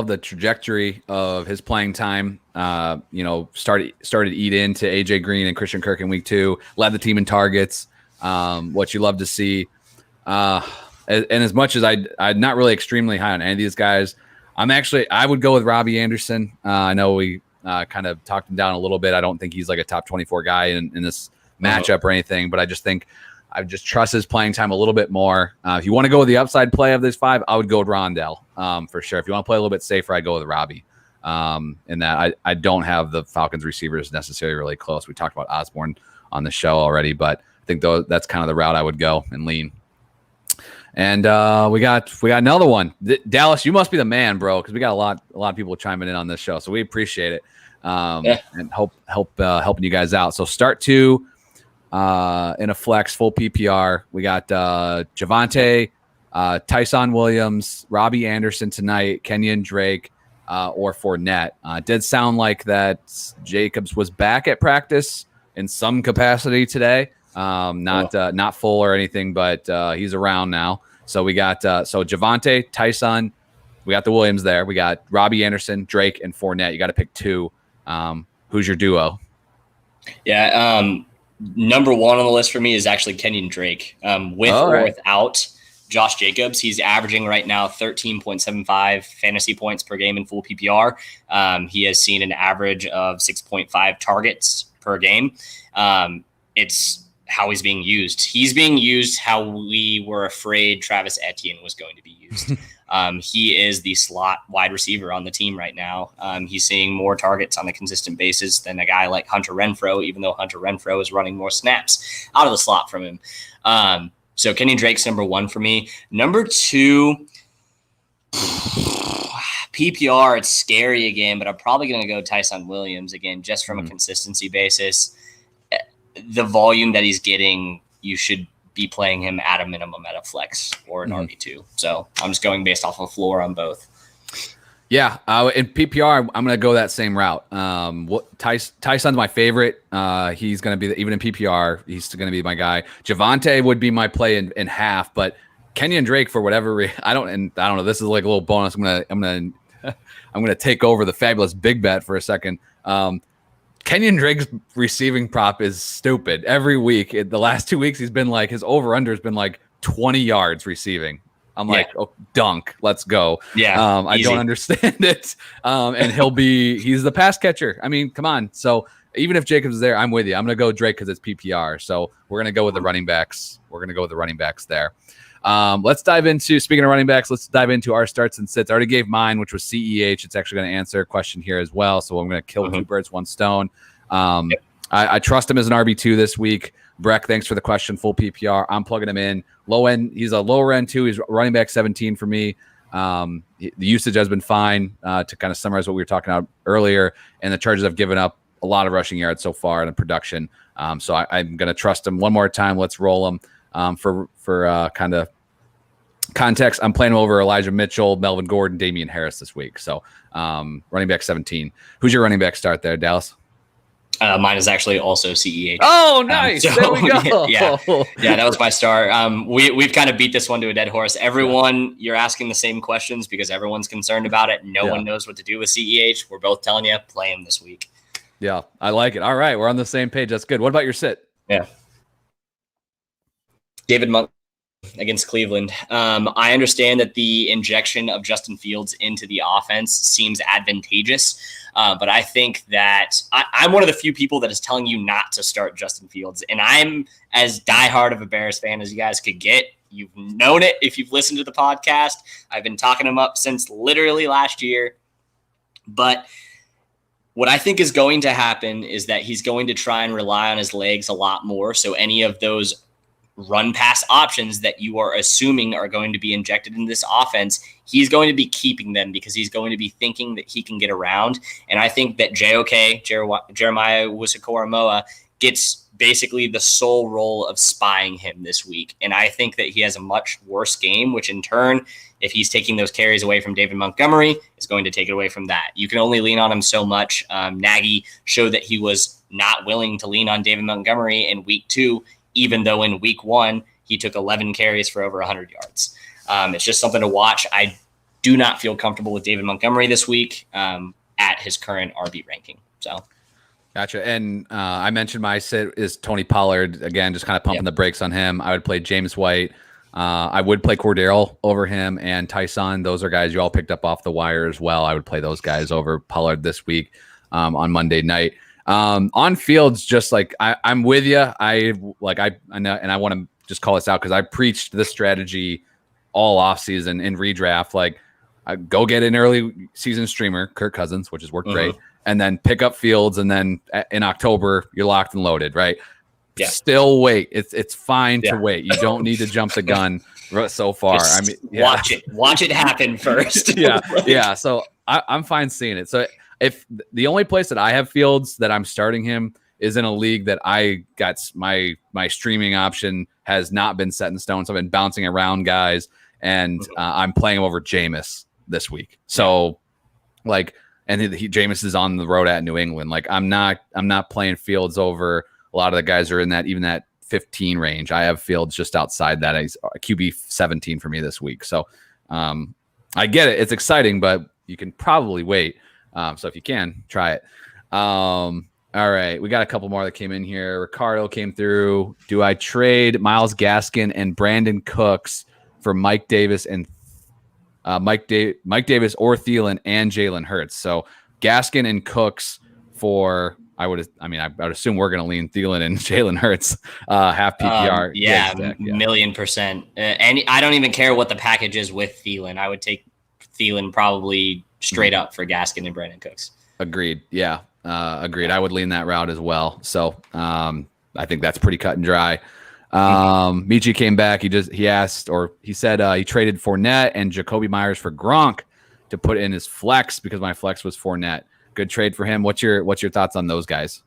the trajectory of his playing time. Started to eat into AJ Green and Christian Kirk in week 2. Led the team in targets. What you love to see. And as much as I'm not really extremely high on any of these guys, I would go with Robbie Anderson. I know we kind of talked him down a little bit. I don't think he's like a top 24 guy in this matchup or anything, but I just think I just trust his playing time a little bit more. If you want to go with the upside play of this 5, I would go with Rondell for sure. If you want to play a little bit safer, I'd go with Robbie. In that I don't have the Falcons receivers necessarily really close. We talked about Osborne on the show already, but I think that's kind of the route I would go and lean. And we got another one. Dallas, you must be the man, bro, because we got a lot of people chiming in on this show, so we appreciate it. And helping you guys out. So start 2. In a flex full PPR, we got Javonte, Tyson Williams, Robbie Anderson tonight, Kenyan Drake, or Fournette. It did sound like that Jacobs was back at practice in some capacity today. Not full or anything, but he's around now. So we got Javonte, Tyson, we got the Williams there. We got Robbie Anderson, Drake, and Fournette. You got to pick two. Who's your duo? Yeah, number one on the list for me is actually Kenyan Drake. With or without Josh Jacobs, he's averaging right now 13.75 fantasy points per game in full PPR. He has seen an average of 6.5 targets per game. It's how he's being used. He's being used how we were afraid Travis Etienne was going to be used. He is the slot wide receiver on the team right now. He's seeing more targets on a consistent basis than a guy like Hunter Renfrow, even though Hunter Renfrow is running more snaps out of the slot from him. So Kenny Drake's number one for me. Number two, PPR, it's scary again, but I'm probably going to go Tyson Williams again, just from a consistency basis. The volume that he's getting, you should be playing him at a minimum at a flex or an RB2. So I'm just going based off of floor on both. Yeah. In PPR, I'm going to go that same route. Tyson's my favorite. He's going to be, even in PPR, he's going to be my guy. Javonte would be my play in half, but Kenyan Drake, for whatever I don't know. This is like a little bonus. I'm going to take over the fabulous big bet for a second. Kenyan Drake's receiving prop is stupid. Every week, the last 2 weeks, he's been like, his over-under has been like 20 yards receiving. I'm like, oh, dunk, let's go. Yeah, I don't understand it. And he's the pass catcher. I mean, come on. So even if Jacobs is there, I'm with you. I'm going to go Drake because it's PPR. So we're going to go with the running backs. We're going to go with the running backs there. Let's dive into, speaking of running backs, let's dive into our starts and sits. I already gave mine, which was CEH. It's actually going to answer a question here as well. So I'm going to kill two birds, one stone. I trust him as an RB2 this week. Breck, thanks for the question. Full PPR. I'm plugging him in. Low end, he's a lower end too. He's running back 17 for me. The usage has been fine, to kind of summarize what we were talking about earlier. And the Chargers have given up a lot of rushing yards so far in the production. So I'm going to trust him one more time. Let's roll him. For kind of context, I'm playing him over Elijah Mitchell, Melvin Gordon, Damian Harris this week. So running back 17. Who's your running back start there, Dallas? Mine is actually also CEH. Oh, nice. There we go. Yeah, that was my start. We've kind of beat this one to a dead horse. Everyone, you're asking the same questions because everyone's concerned about it. No one knows what to do with CEH. We're both telling you, play him this week. Yeah, I like it. All right, we're on the same page. That's good. What about your sit? Yeah. David Monk against Cleveland. I understand that the injection of Justin Fields into the offense seems advantageous, but I think that I'm one of the few people that is telling you not to start Justin Fields, and I'm as diehard of a Bears fan as you guys could get. You've known it if you've listened to the podcast. I've been talking him up since literally last year, but what I think is going to happen is that he's going to try and rely on his legs a lot more, so any of those run pass options that you are assuming are going to be injected in this offense, he's going to be keeping them because he's going to be thinking that he can get around. And I think that Jeremiah Owusu-Koramoah gets basically the sole role of spying him this week. And I think that he has a much worse game, which in turn, if he's taking those carries away from David Montgomery, is going to take it away from that. You can only lean on him so much. Nagy showed that he was not willing to lean on David Montgomery in week 2, even though in week 1, he took 11 carries for over 100 yards. It's just something to watch. I do not feel comfortable with David Montgomery this week at his current RB ranking. So, gotcha. And I mentioned my sit is Tony Pollard. Again, just kind of pumping the brakes on him. I would play James White. I would play Cordero over him and Tyson. Those are guys you all picked up off the wire as well. I would play those guys over Pollard this week on Monday night. On Fields, just like I'm with you. I know, and I want to just call this out because I preached this strategy all offseason in redraft. Like, go get an early season streamer, Kirk Cousins, which has worked great, and then pick up Fields, and then in October you're locked and loaded, right? Yeah. Still wait. It's fine to wait. You don't need to jump the gun so far. Just watch it happen first. Yeah. So I'm fine seeing it. So if the only place that I have Fields that I'm starting him is in a league that I got my streaming option has not been set in stone. So I've been bouncing around guys, and I'm playing him over Jameis this week. So Jameis is on the road at New England. Like I'm not playing Fields over a lot of the guys are in that 15 range. I have Fields just outside that. He's QB 17 for me this week. So I get it. It's exciting, but you can probably wait. So if you can, try it. All right. We got a couple more that came in here. Ricardo came through. Do I trade Myles Gaskin and Brandon Cooks for Mike Davis and Mike Davis or Thielen and Jalen Hurts? So Gaskin and Cooks for I would assume we're going to lean Thielen and Jalen Hurts half PPR. Yeah, 1,000,000%. And I don't even care what the package is with Thielen. I would take Thielen probably straight up for Gaskin and Brandon Cooks. Agreed. Yeah. Agreed. I would lean that route as well. So I think that's pretty cut and dry. Michi came back. He said he traded Fournette and Jacoby Myers for Gronk to put in his flex because my flex was Fournette. Good trade for him. What's your thoughts on those guys?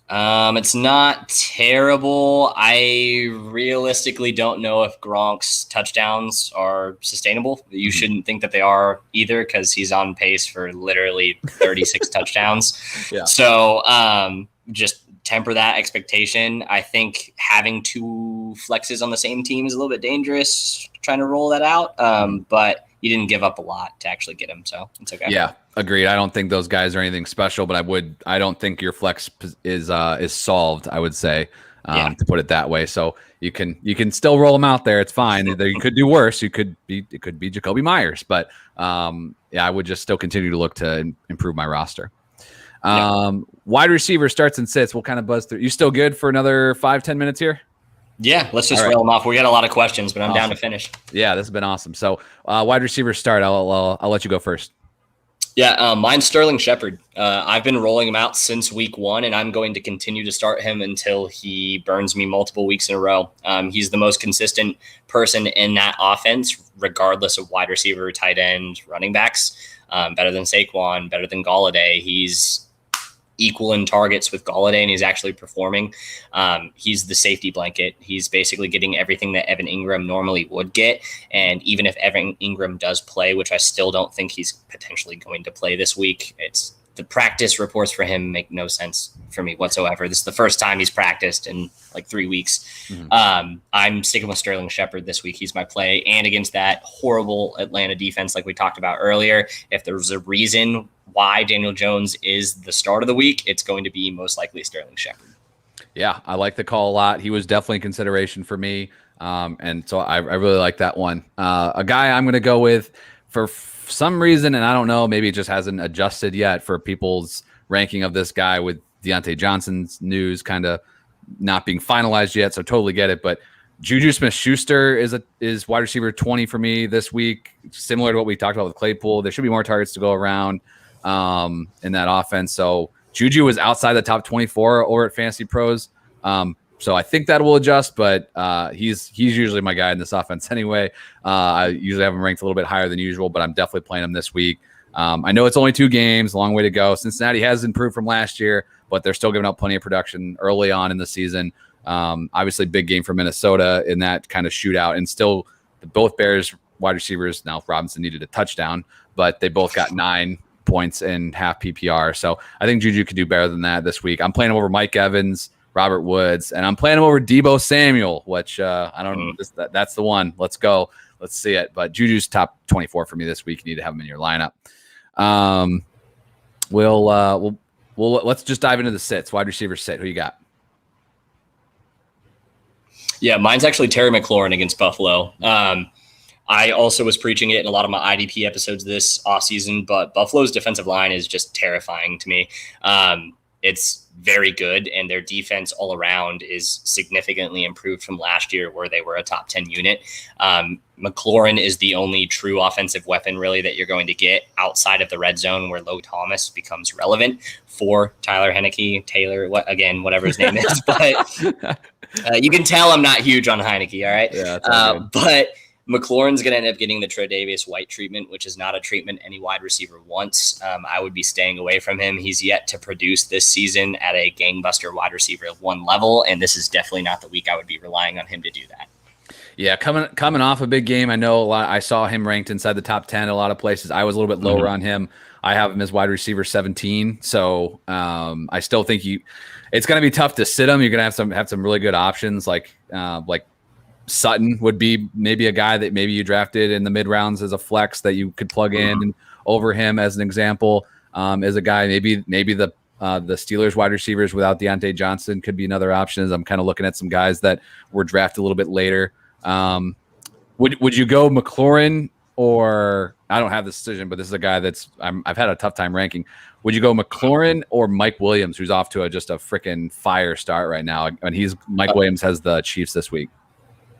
It's not terrible. I realistically don't know if Gronk's touchdowns are sustainable. You shouldn't think that they are either because he's on pace for literally 36 touchdowns. Yeah. So just temper that expectation. I think having two flexes on the same team is a little bit dangerous trying to roll that out. But you didn't give up a lot to actually get him, so it's okay. Yeah, agreed. I don't think those guys are anything special, but I don't think your flex is solved, I would say, to put it that way. So you can still roll them out there. It's fine. You could do worse. It could be Jacoby Myers, but I would just still continue to look to improve my roster. Wide receiver starts and sits. We'll kind of buzz through. You still good for another 5-10 minutes here? Yeah, let's just reel them off. We got a lot of questions, but I'm down to finish. Yeah, this has been awesome. So wide receiver start. I'll let you go first. Yeah, mine's Sterling Shepard. I've been rolling him out since week 1, and I'm going to continue to start him until he burns me multiple weeks in a row. He's the most consistent person in that offense, regardless of wide receiver, tight end, running backs. Better than Saquon, better than Golladay. He's equal in targets with Golladay, and he's actually performing. He's the safety blanket. He's basically getting everything that Evan Ingram normally would get. And even if Evan Ingram does play, which I still don't think he's potentially going to play this week, the practice reports for him make no sense for me whatsoever. This is the first time he's practiced in like 3 weeks. Mm-hmm. I'm sticking with Sterling Shepard this week. He's my play. And against that horrible Atlanta defense, like we talked about earlier, if there's a reason why Daniel Jones is the start of the week, it's going to be most likely Sterling Shepard. Yeah, I like the call a lot. He was definitely in consideration for me. And so I really like that one. A guy I'm going to go with for some reason, and I don't know, maybe it just hasn't adjusted yet for people's ranking of this guy with Deontay Johnson's news kind of not being finalized yet. So totally get it. But Juju Smith-Schuster is wide receiver 20 for me this week, similar to what we talked about with Claypool. There should be more targets to go around in that offense. So Juju was outside the top 24 over at Fantasy Pros. So I think that will adjust, but he's usually my guy in this offense anyway. I usually have him ranked a little bit higher than usual, but I'm definitely playing him this week. I know it's only 2 games, a long way to go. Cincinnati has improved from last year, but they're still giving up plenty of production early on in the season. Obviously, big game for Minnesota in that kind of shootout, and still both Bears wide receivers. Now Robinson needed a touchdown, but they both got 9 points in half PPR. So I think Juju could do better than that this week. I'm playing him over Mike Evans, Robert Woods, and I'm playing him over Deebo Samuel, which I don't know. That's the one. Let's go. Let's see it. But Juju's top 24 for me this week. You need to have him in your lineup. Let's just dive into the sits. Wide receiver sit. Who you got? Yeah, mine's actually Terry McLaurin against Buffalo. I also was preaching it in a lot of my IDP episodes this offseason, but Buffalo's defensive line is just terrifying to me. It's very good, and their defense all around is significantly improved from last year where they were a top 10 unit. McLaurin is the only true offensive weapon really that you're going to get outside of the red zone where Low Thomas becomes relevant for Taylor, whatever his name is. But you can tell I'm not huge on Heineke, all right? Yeah, but McLaurin's going to end up getting the Tre'Davious White treatment, which is not a treatment any wide receiver wants. I would be staying away from him. He's yet to produce this season at a gangbuster wide receiver 1 level, and this is definitely not the week I would be relying on him to do that. Yeah, coming off a big game, I know a lot. I saw him ranked inside the top 10 a lot of places. I was a little bit lower on him. I have him as wide receiver 17, so I still think it's going to be tough to sit him. You're going to have some really good options like Sutton would be maybe a guy that maybe you drafted in the mid rounds as a flex that you could plug in and over him as an example. As a guy, maybe the Steelers wide receivers without Deontay Johnson could be another option. As I'm kind of looking at some guys that were drafted a little bit later. Would you go McLaurin, or I don't have this decision, but this is a guy that's I've had a tough time ranking. Would you go McLaurin or Mike Williams, who's off to just a freaking fire start right now? And Mike Williams has the Chiefs this week.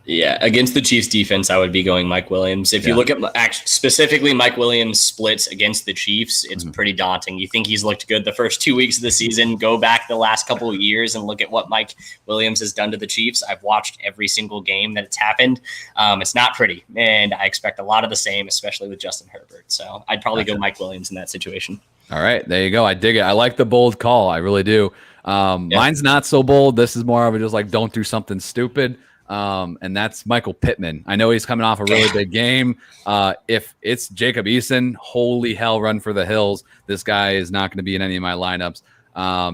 Yeah, against the Chiefs defense, I would be going Mike Williams. If you look at specifically Mike Williams splits against the Chiefs, it's pretty daunting. You think he's looked good the first 2 weeks of the season. Go back the last couple of years and look at what Mike Williams has done to the Chiefs. I've watched every single game that it's happened. It's not pretty, and I expect a lot of the same, especially with Justin Herbert. So I'd probably go Mike Williams in that situation. All right, there you go. I dig it. I like the bold call. I really do. Mine's not so bold. This is more of a just like don't do something stupid. And that's Michael Pittman. I know he's coming off a really big game. If it's Jacob Eason, holy hell, run for the hills. This guy is not going to be in any of my lineups.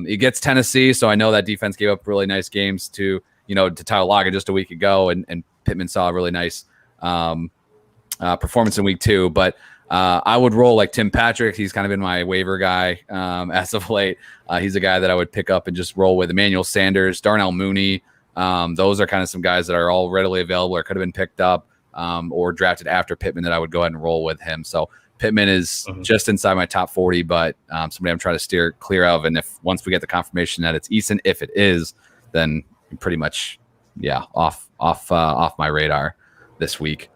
He gets Tennessee, so I know that defense gave up really nice games to Tyler Lockett just a week ago, and Pittman saw a really nice performance in week 2. But I would roll like Tim Patrick. He's kind of been my waiver guy as of late. He's a guy that I would pick up and just roll with. Emmanuel Sanders, Darnell Mooney. Those are kind of some guys that are all readily available or could have been picked up or drafted after Pittman that I would go ahead and roll with him. So Pittman is just inside my top 40, but somebody I'm trying to steer clear of. And if once we get the confirmation that it's Eason, if it is, then pretty much, off my radar this week.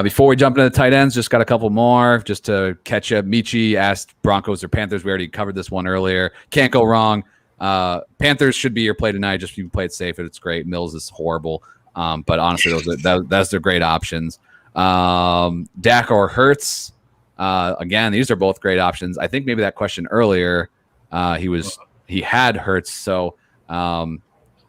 Before we jump into the tight ends, just got a couple more just to catch up. Michi asked Broncos or Panthers. We already covered this one earlier. Can't go wrong. Panthers should be your play tonight. Just you play it safe. It's great. Mills is horrible. But honestly, those are great options. Dak or Hertz. Again, these are both great options. I think maybe that question earlier, he had Hertz. So,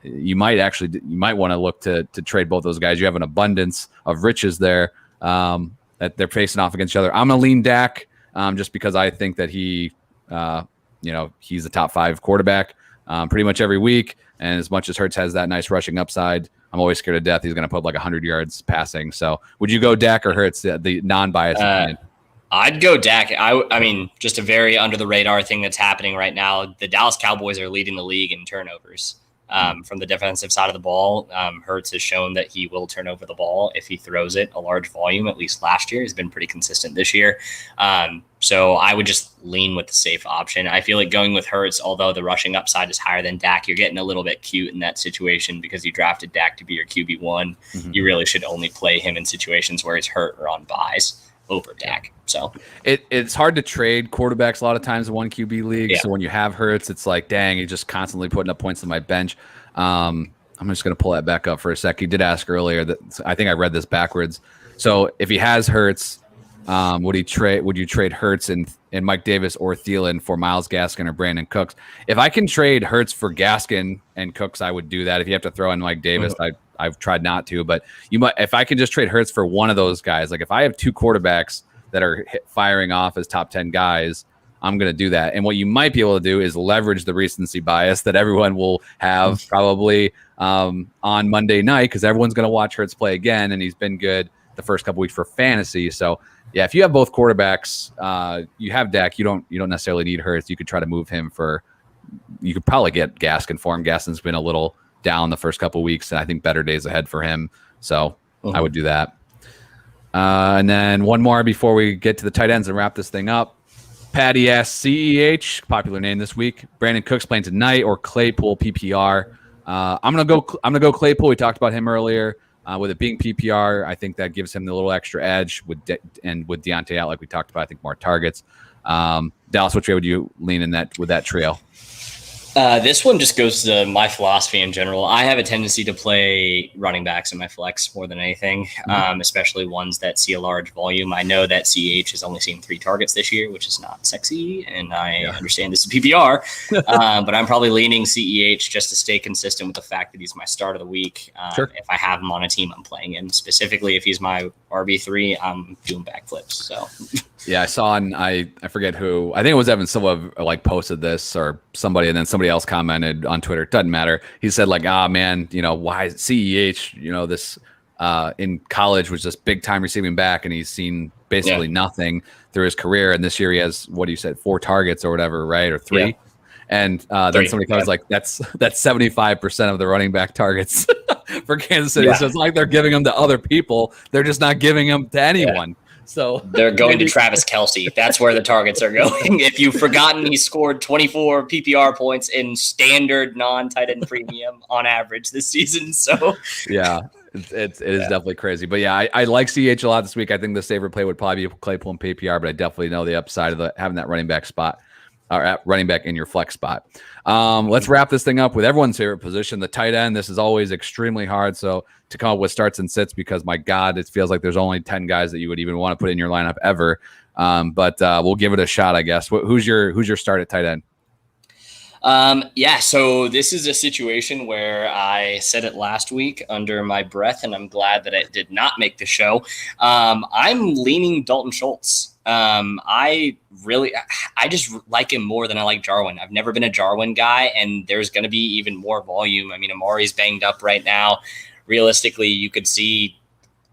you might want to look to trade both those guys. You have an abundance of riches there, that they're facing off against each other. I'm going to lean Dak, just because I think that he's a top 5 quarterback pretty much every week. And as much as Hertz has that nice rushing upside, I'm always scared to death he's going to put like 100 yards passing. So would you go Dak or Hertz, the non-biased opinion? I'd go Dak. I mean, just a very under the radar thing that's happening right now. The Dallas Cowboys are leading the league in turnovers. From the defensive side of the ball, Hertz has shown that he will turn over the ball if he throws it a large volume. At least last year, he's been pretty consistent this year. So I would just lean with the safe option. I feel like going with Hertz, although the rushing upside is higher than Dak, you're getting a little bit cute in that situation because you drafted Dak to be your QB1. Mm-hmm. You really should only play him in situations where he's hurt or on buys over Dak. So it's hard to trade quarterbacks a lot of times in one QB league. Yeah. So when you have Hertz, it's like, dang, he's just constantly putting up points on my bench. I'm just going to pull that back up for a sec. He did ask earlier that I think I read this backwards. So if he has Hertz, would you trade Hertz and Mike Davis or Thielen for Myles Gaskin or Brandon Cooks? If I can trade Hertz for Gaskin and Cooks, I would do that. If you have to throw in Mike Davis, I've tried not to, but if I can just trade Hertz for one of those guys, like if I have 2 quarterbacks that are firing off as top 10 guys, I'm going to do that. And what you might be able to do is leverage the recency bias that everyone will have probably on Monday night, because everyone's going to watch Hertz play again, and he's been good the first couple weeks for fantasy. So yeah, if you have both quarterbacks, you have Dak, you don't necessarily need Hertz. You could try to move him you could probably get Gaskin for him. Gaskin's been a little down the first couple of weeks, and I think better days ahead for him. So I would do that. And then one more before we get to the tight ends and wrap this thing up. Patty asks CEH, popular name this week. Brandon Cooks playing tonight or Claypool PPR. I'm gonna go Claypool. We talked about him earlier. With it being PPR, I think that gives him the little extra edge with Deontay out, like we talked about. I think more targets. Dallas, which way would you lean in that with that trio? This one just goes to my philosophy in general. I have a tendency to play running backs in my flex more than anything, especially ones that see a large volume. I know that CH has only seen 3 targets this year, which is not sexy, and I understand this is PPR, but I'm probably leaning CEH just to stay consistent with the fact that he's my start of the week. Sure. If I have him on a team, I'm playing him. Specifically, if he's my RB3, I'm doing backflips. So. Yeah, I saw I forget who. I think it was Evan Silva posted this or somebody, and then somebody else commented on Twitter. It doesn't matter. He said man, why is CEH, this in college was just big time receiving back, and he's seen basically nothing through his career. And this year he has, what you said, 4 targets or whatever, right? Or 3. Yeah. And then somebody comes like, that's 75% of the running back targets for Kansas City. Yeah. So it's like they're giving them to other people. They're just not giving them to anyone. So they're going to Travis Kelce. That's where the targets are going. If you've forgotten, he scored 24 PPR points in standard non-tight end premium on average this season. So yeah, it is definitely crazy. But yeah, I like CH a lot this week. I think the safer play would probably be Claypool and PPR, but I definitely know the upside of having that running back spot. Or at running back in your flex spot. Let's wrap this thing up with everyone's favorite position, the tight end. This is always extremely hard. So to come up with starts and sits, because my God, it feels like there's only 10 guys that you would even want to put in your lineup ever. But we'll give it a shot, I guess. Who's your start at tight end? So this is a situation where I said it last week under my breath, and I'm glad that it did not make the show. I'm leaning Dalton Schultz. I just like him more than I like Jarwin. I've never been a Jarwin guy, and there's going to be even more volume. I mean, Amari's banged up right now. Realistically, you could see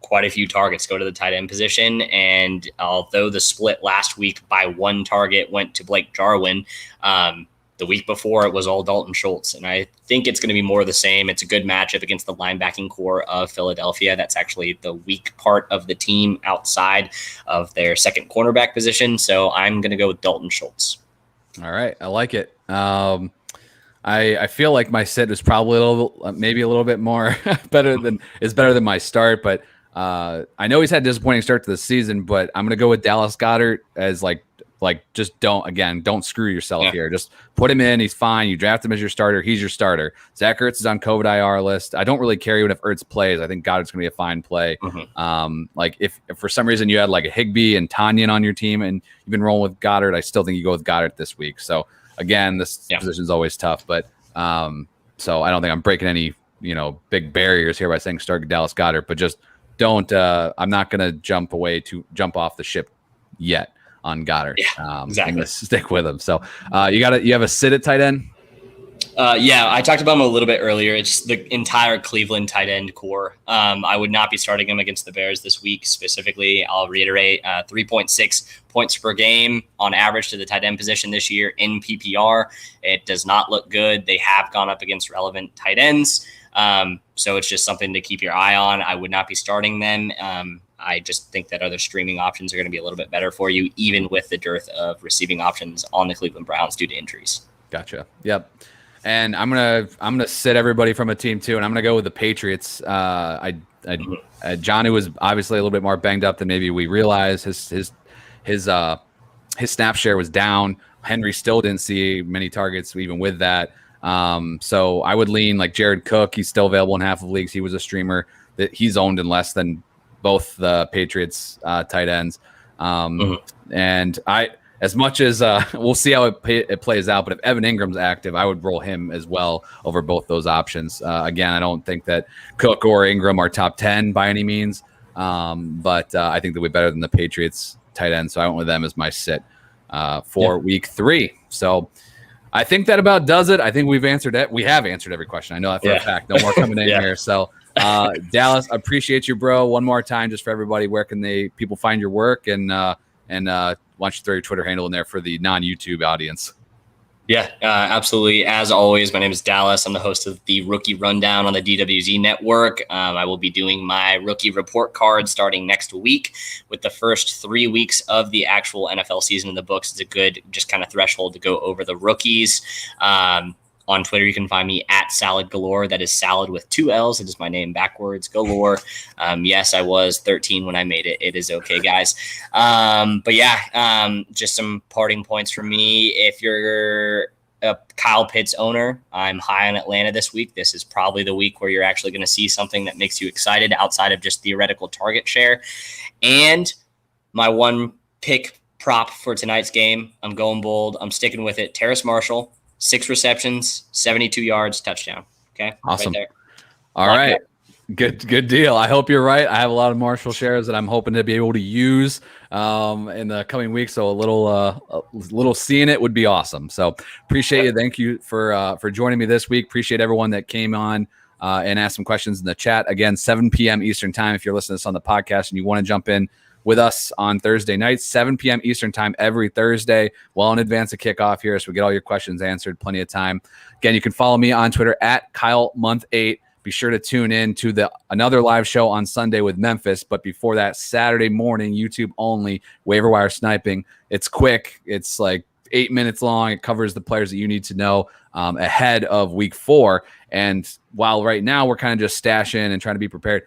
quite a few targets go to the tight end position. And although the split last week by 1 target went to Blake Jarwin, the week before it was all Dalton Schultz. And I think it's going to be more of the same. It's a good matchup against the linebacking core of Philadelphia. That's actually the weak part of the team outside of their second cornerback position. So I'm going to go with Dalton Schultz. All right. I like it. I feel like my sit is probably maybe a little bit more better than my start, but I know he's had a disappointing start to the season, but I'm going to go with Dallas Goddard as just don't screw yourself here. Just put him in. He's fine. You draft him as your starter. He's your starter. Zach Hertz is on COVID IR list. I don't really care even if Hertz plays. I think Goddard's going to be a fine play. If for some reason you had like a Higbee and Tanyan on your team and you've been rolling with Goddard, I still think you go with Goddard this week. So again, this position is always tough, but so I don't think I'm breaking any, big barriers here by saying start Dallas Goddard, but just don't, I'm not going to jump off the ship yet on Goddard. Exactly. I'm gonna stick with him. So you have a sit at tight end? I talked about him a little bit earlier. It's the entire Cleveland tight end core. I would not be starting him against the Bears this week specifically. I'll reiterate 3.6 points per game on average to the tight end position this year in PPR. It does not look good. They have gone up against relevant tight ends. So it's just something to keep your eye on. I would not be starting them. I just think that other streaming options are going to be a little bit better for you, even with the dearth of receiving options on the Cleveland Browns due to injuries. Gotcha. Yep. And I'm gonna sit everybody from a team too, and I'm gonna go with the Patriots. Johnny was obviously a little bit more banged up than maybe we realized. His snap share was down. Henry still didn't see many targets even with that. So I would lean like Jared Cook. He's still available in half of leagues. He was a streamer that he's owned in less than both the Patriots tight ends. And as much as we'll see how it plays out, but if Evan Ingram's active, I would roll him as well over both those options. Again, I don't think that Cook or Ingram are top 10 by any means, but I think they'll be better than the Patriots tight end. So I went with them as my sit for week 3. So I think that about does it. I think we have answered every question. I know that for a fact. No more coming in here. So Dallas, I appreciate you, bro. One more time, just for everybody, where can people find your work, and why don't you throw your Twitter handle in there for the non-YouTube audience? Yeah, absolutely. As always, my name is Dallas. I'm the host of the Rookie Rundown on the DWZ Network. I will be doing my rookie report card starting next week, with the first 3 weeks of the actual NFL season in the books. It's a good just kind of threshold to go over the rookies. On Twitter, you can find me at Salad Galore. That is salad with 2 L's. It is my name backwards, Galore. Yes, I was 13 when I made it. It is okay, guys. Just some parting points for me. If you're a Kyle Pitts owner, I'm high on Atlanta this week. This is probably the week where you're actually going to see something that makes you excited outside of just theoretical target share. And my one pick prop for tonight's game, I'm going bold. I'm sticking with it. Terrace Marshall. 6 receptions, 72 yards, touchdown. Okay. Awesome. Right there. All right. Good deal. I hope you're right. I have a lot of Marshall shares that I'm hoping to be able to use in the coming weeks. So a little seeing it would be awesome. So appreciate you. Thank you for joining me this week. Appreciate everyone that came on and ask some questions in the chat. Again, 7 p.m. Eastern time. If you're listening to this on the podcast and you want to jump in with us on Thursday nights, 7 p.m. Eastern time every Thursday, well in advance of kickoff here, so we get all your questions answered. Plenty of time. Again, you can follow me on Twitter at KyleMonth8. Be sure to tune in to another live show on Sunday with Memphis. But before that, Saturday morning, YouTube only, waiver wire sniping. It's quick. It's like 8 minutes long. It covers the players that you need to know ahead of week 4. And while right now we're kind of just stashing and trying to be prepared,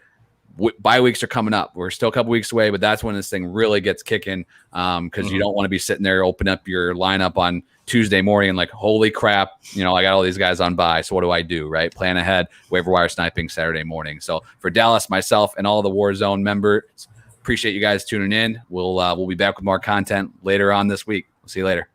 bye weeks are coming up. We're still a couple weeks away, but that's when this thing really gets kicking because you don't want to be sitting there, open up your lineup on Tuesday morning and like, holy crap, I got all these guys on bye. So what do I do, right? Plan ahead, waiver wire sniping Saturday morning. So for Dallas, myself, and all the Warzone members, appreciate you guys tuning in. We'll be back with more content later on this week. We'll see you later.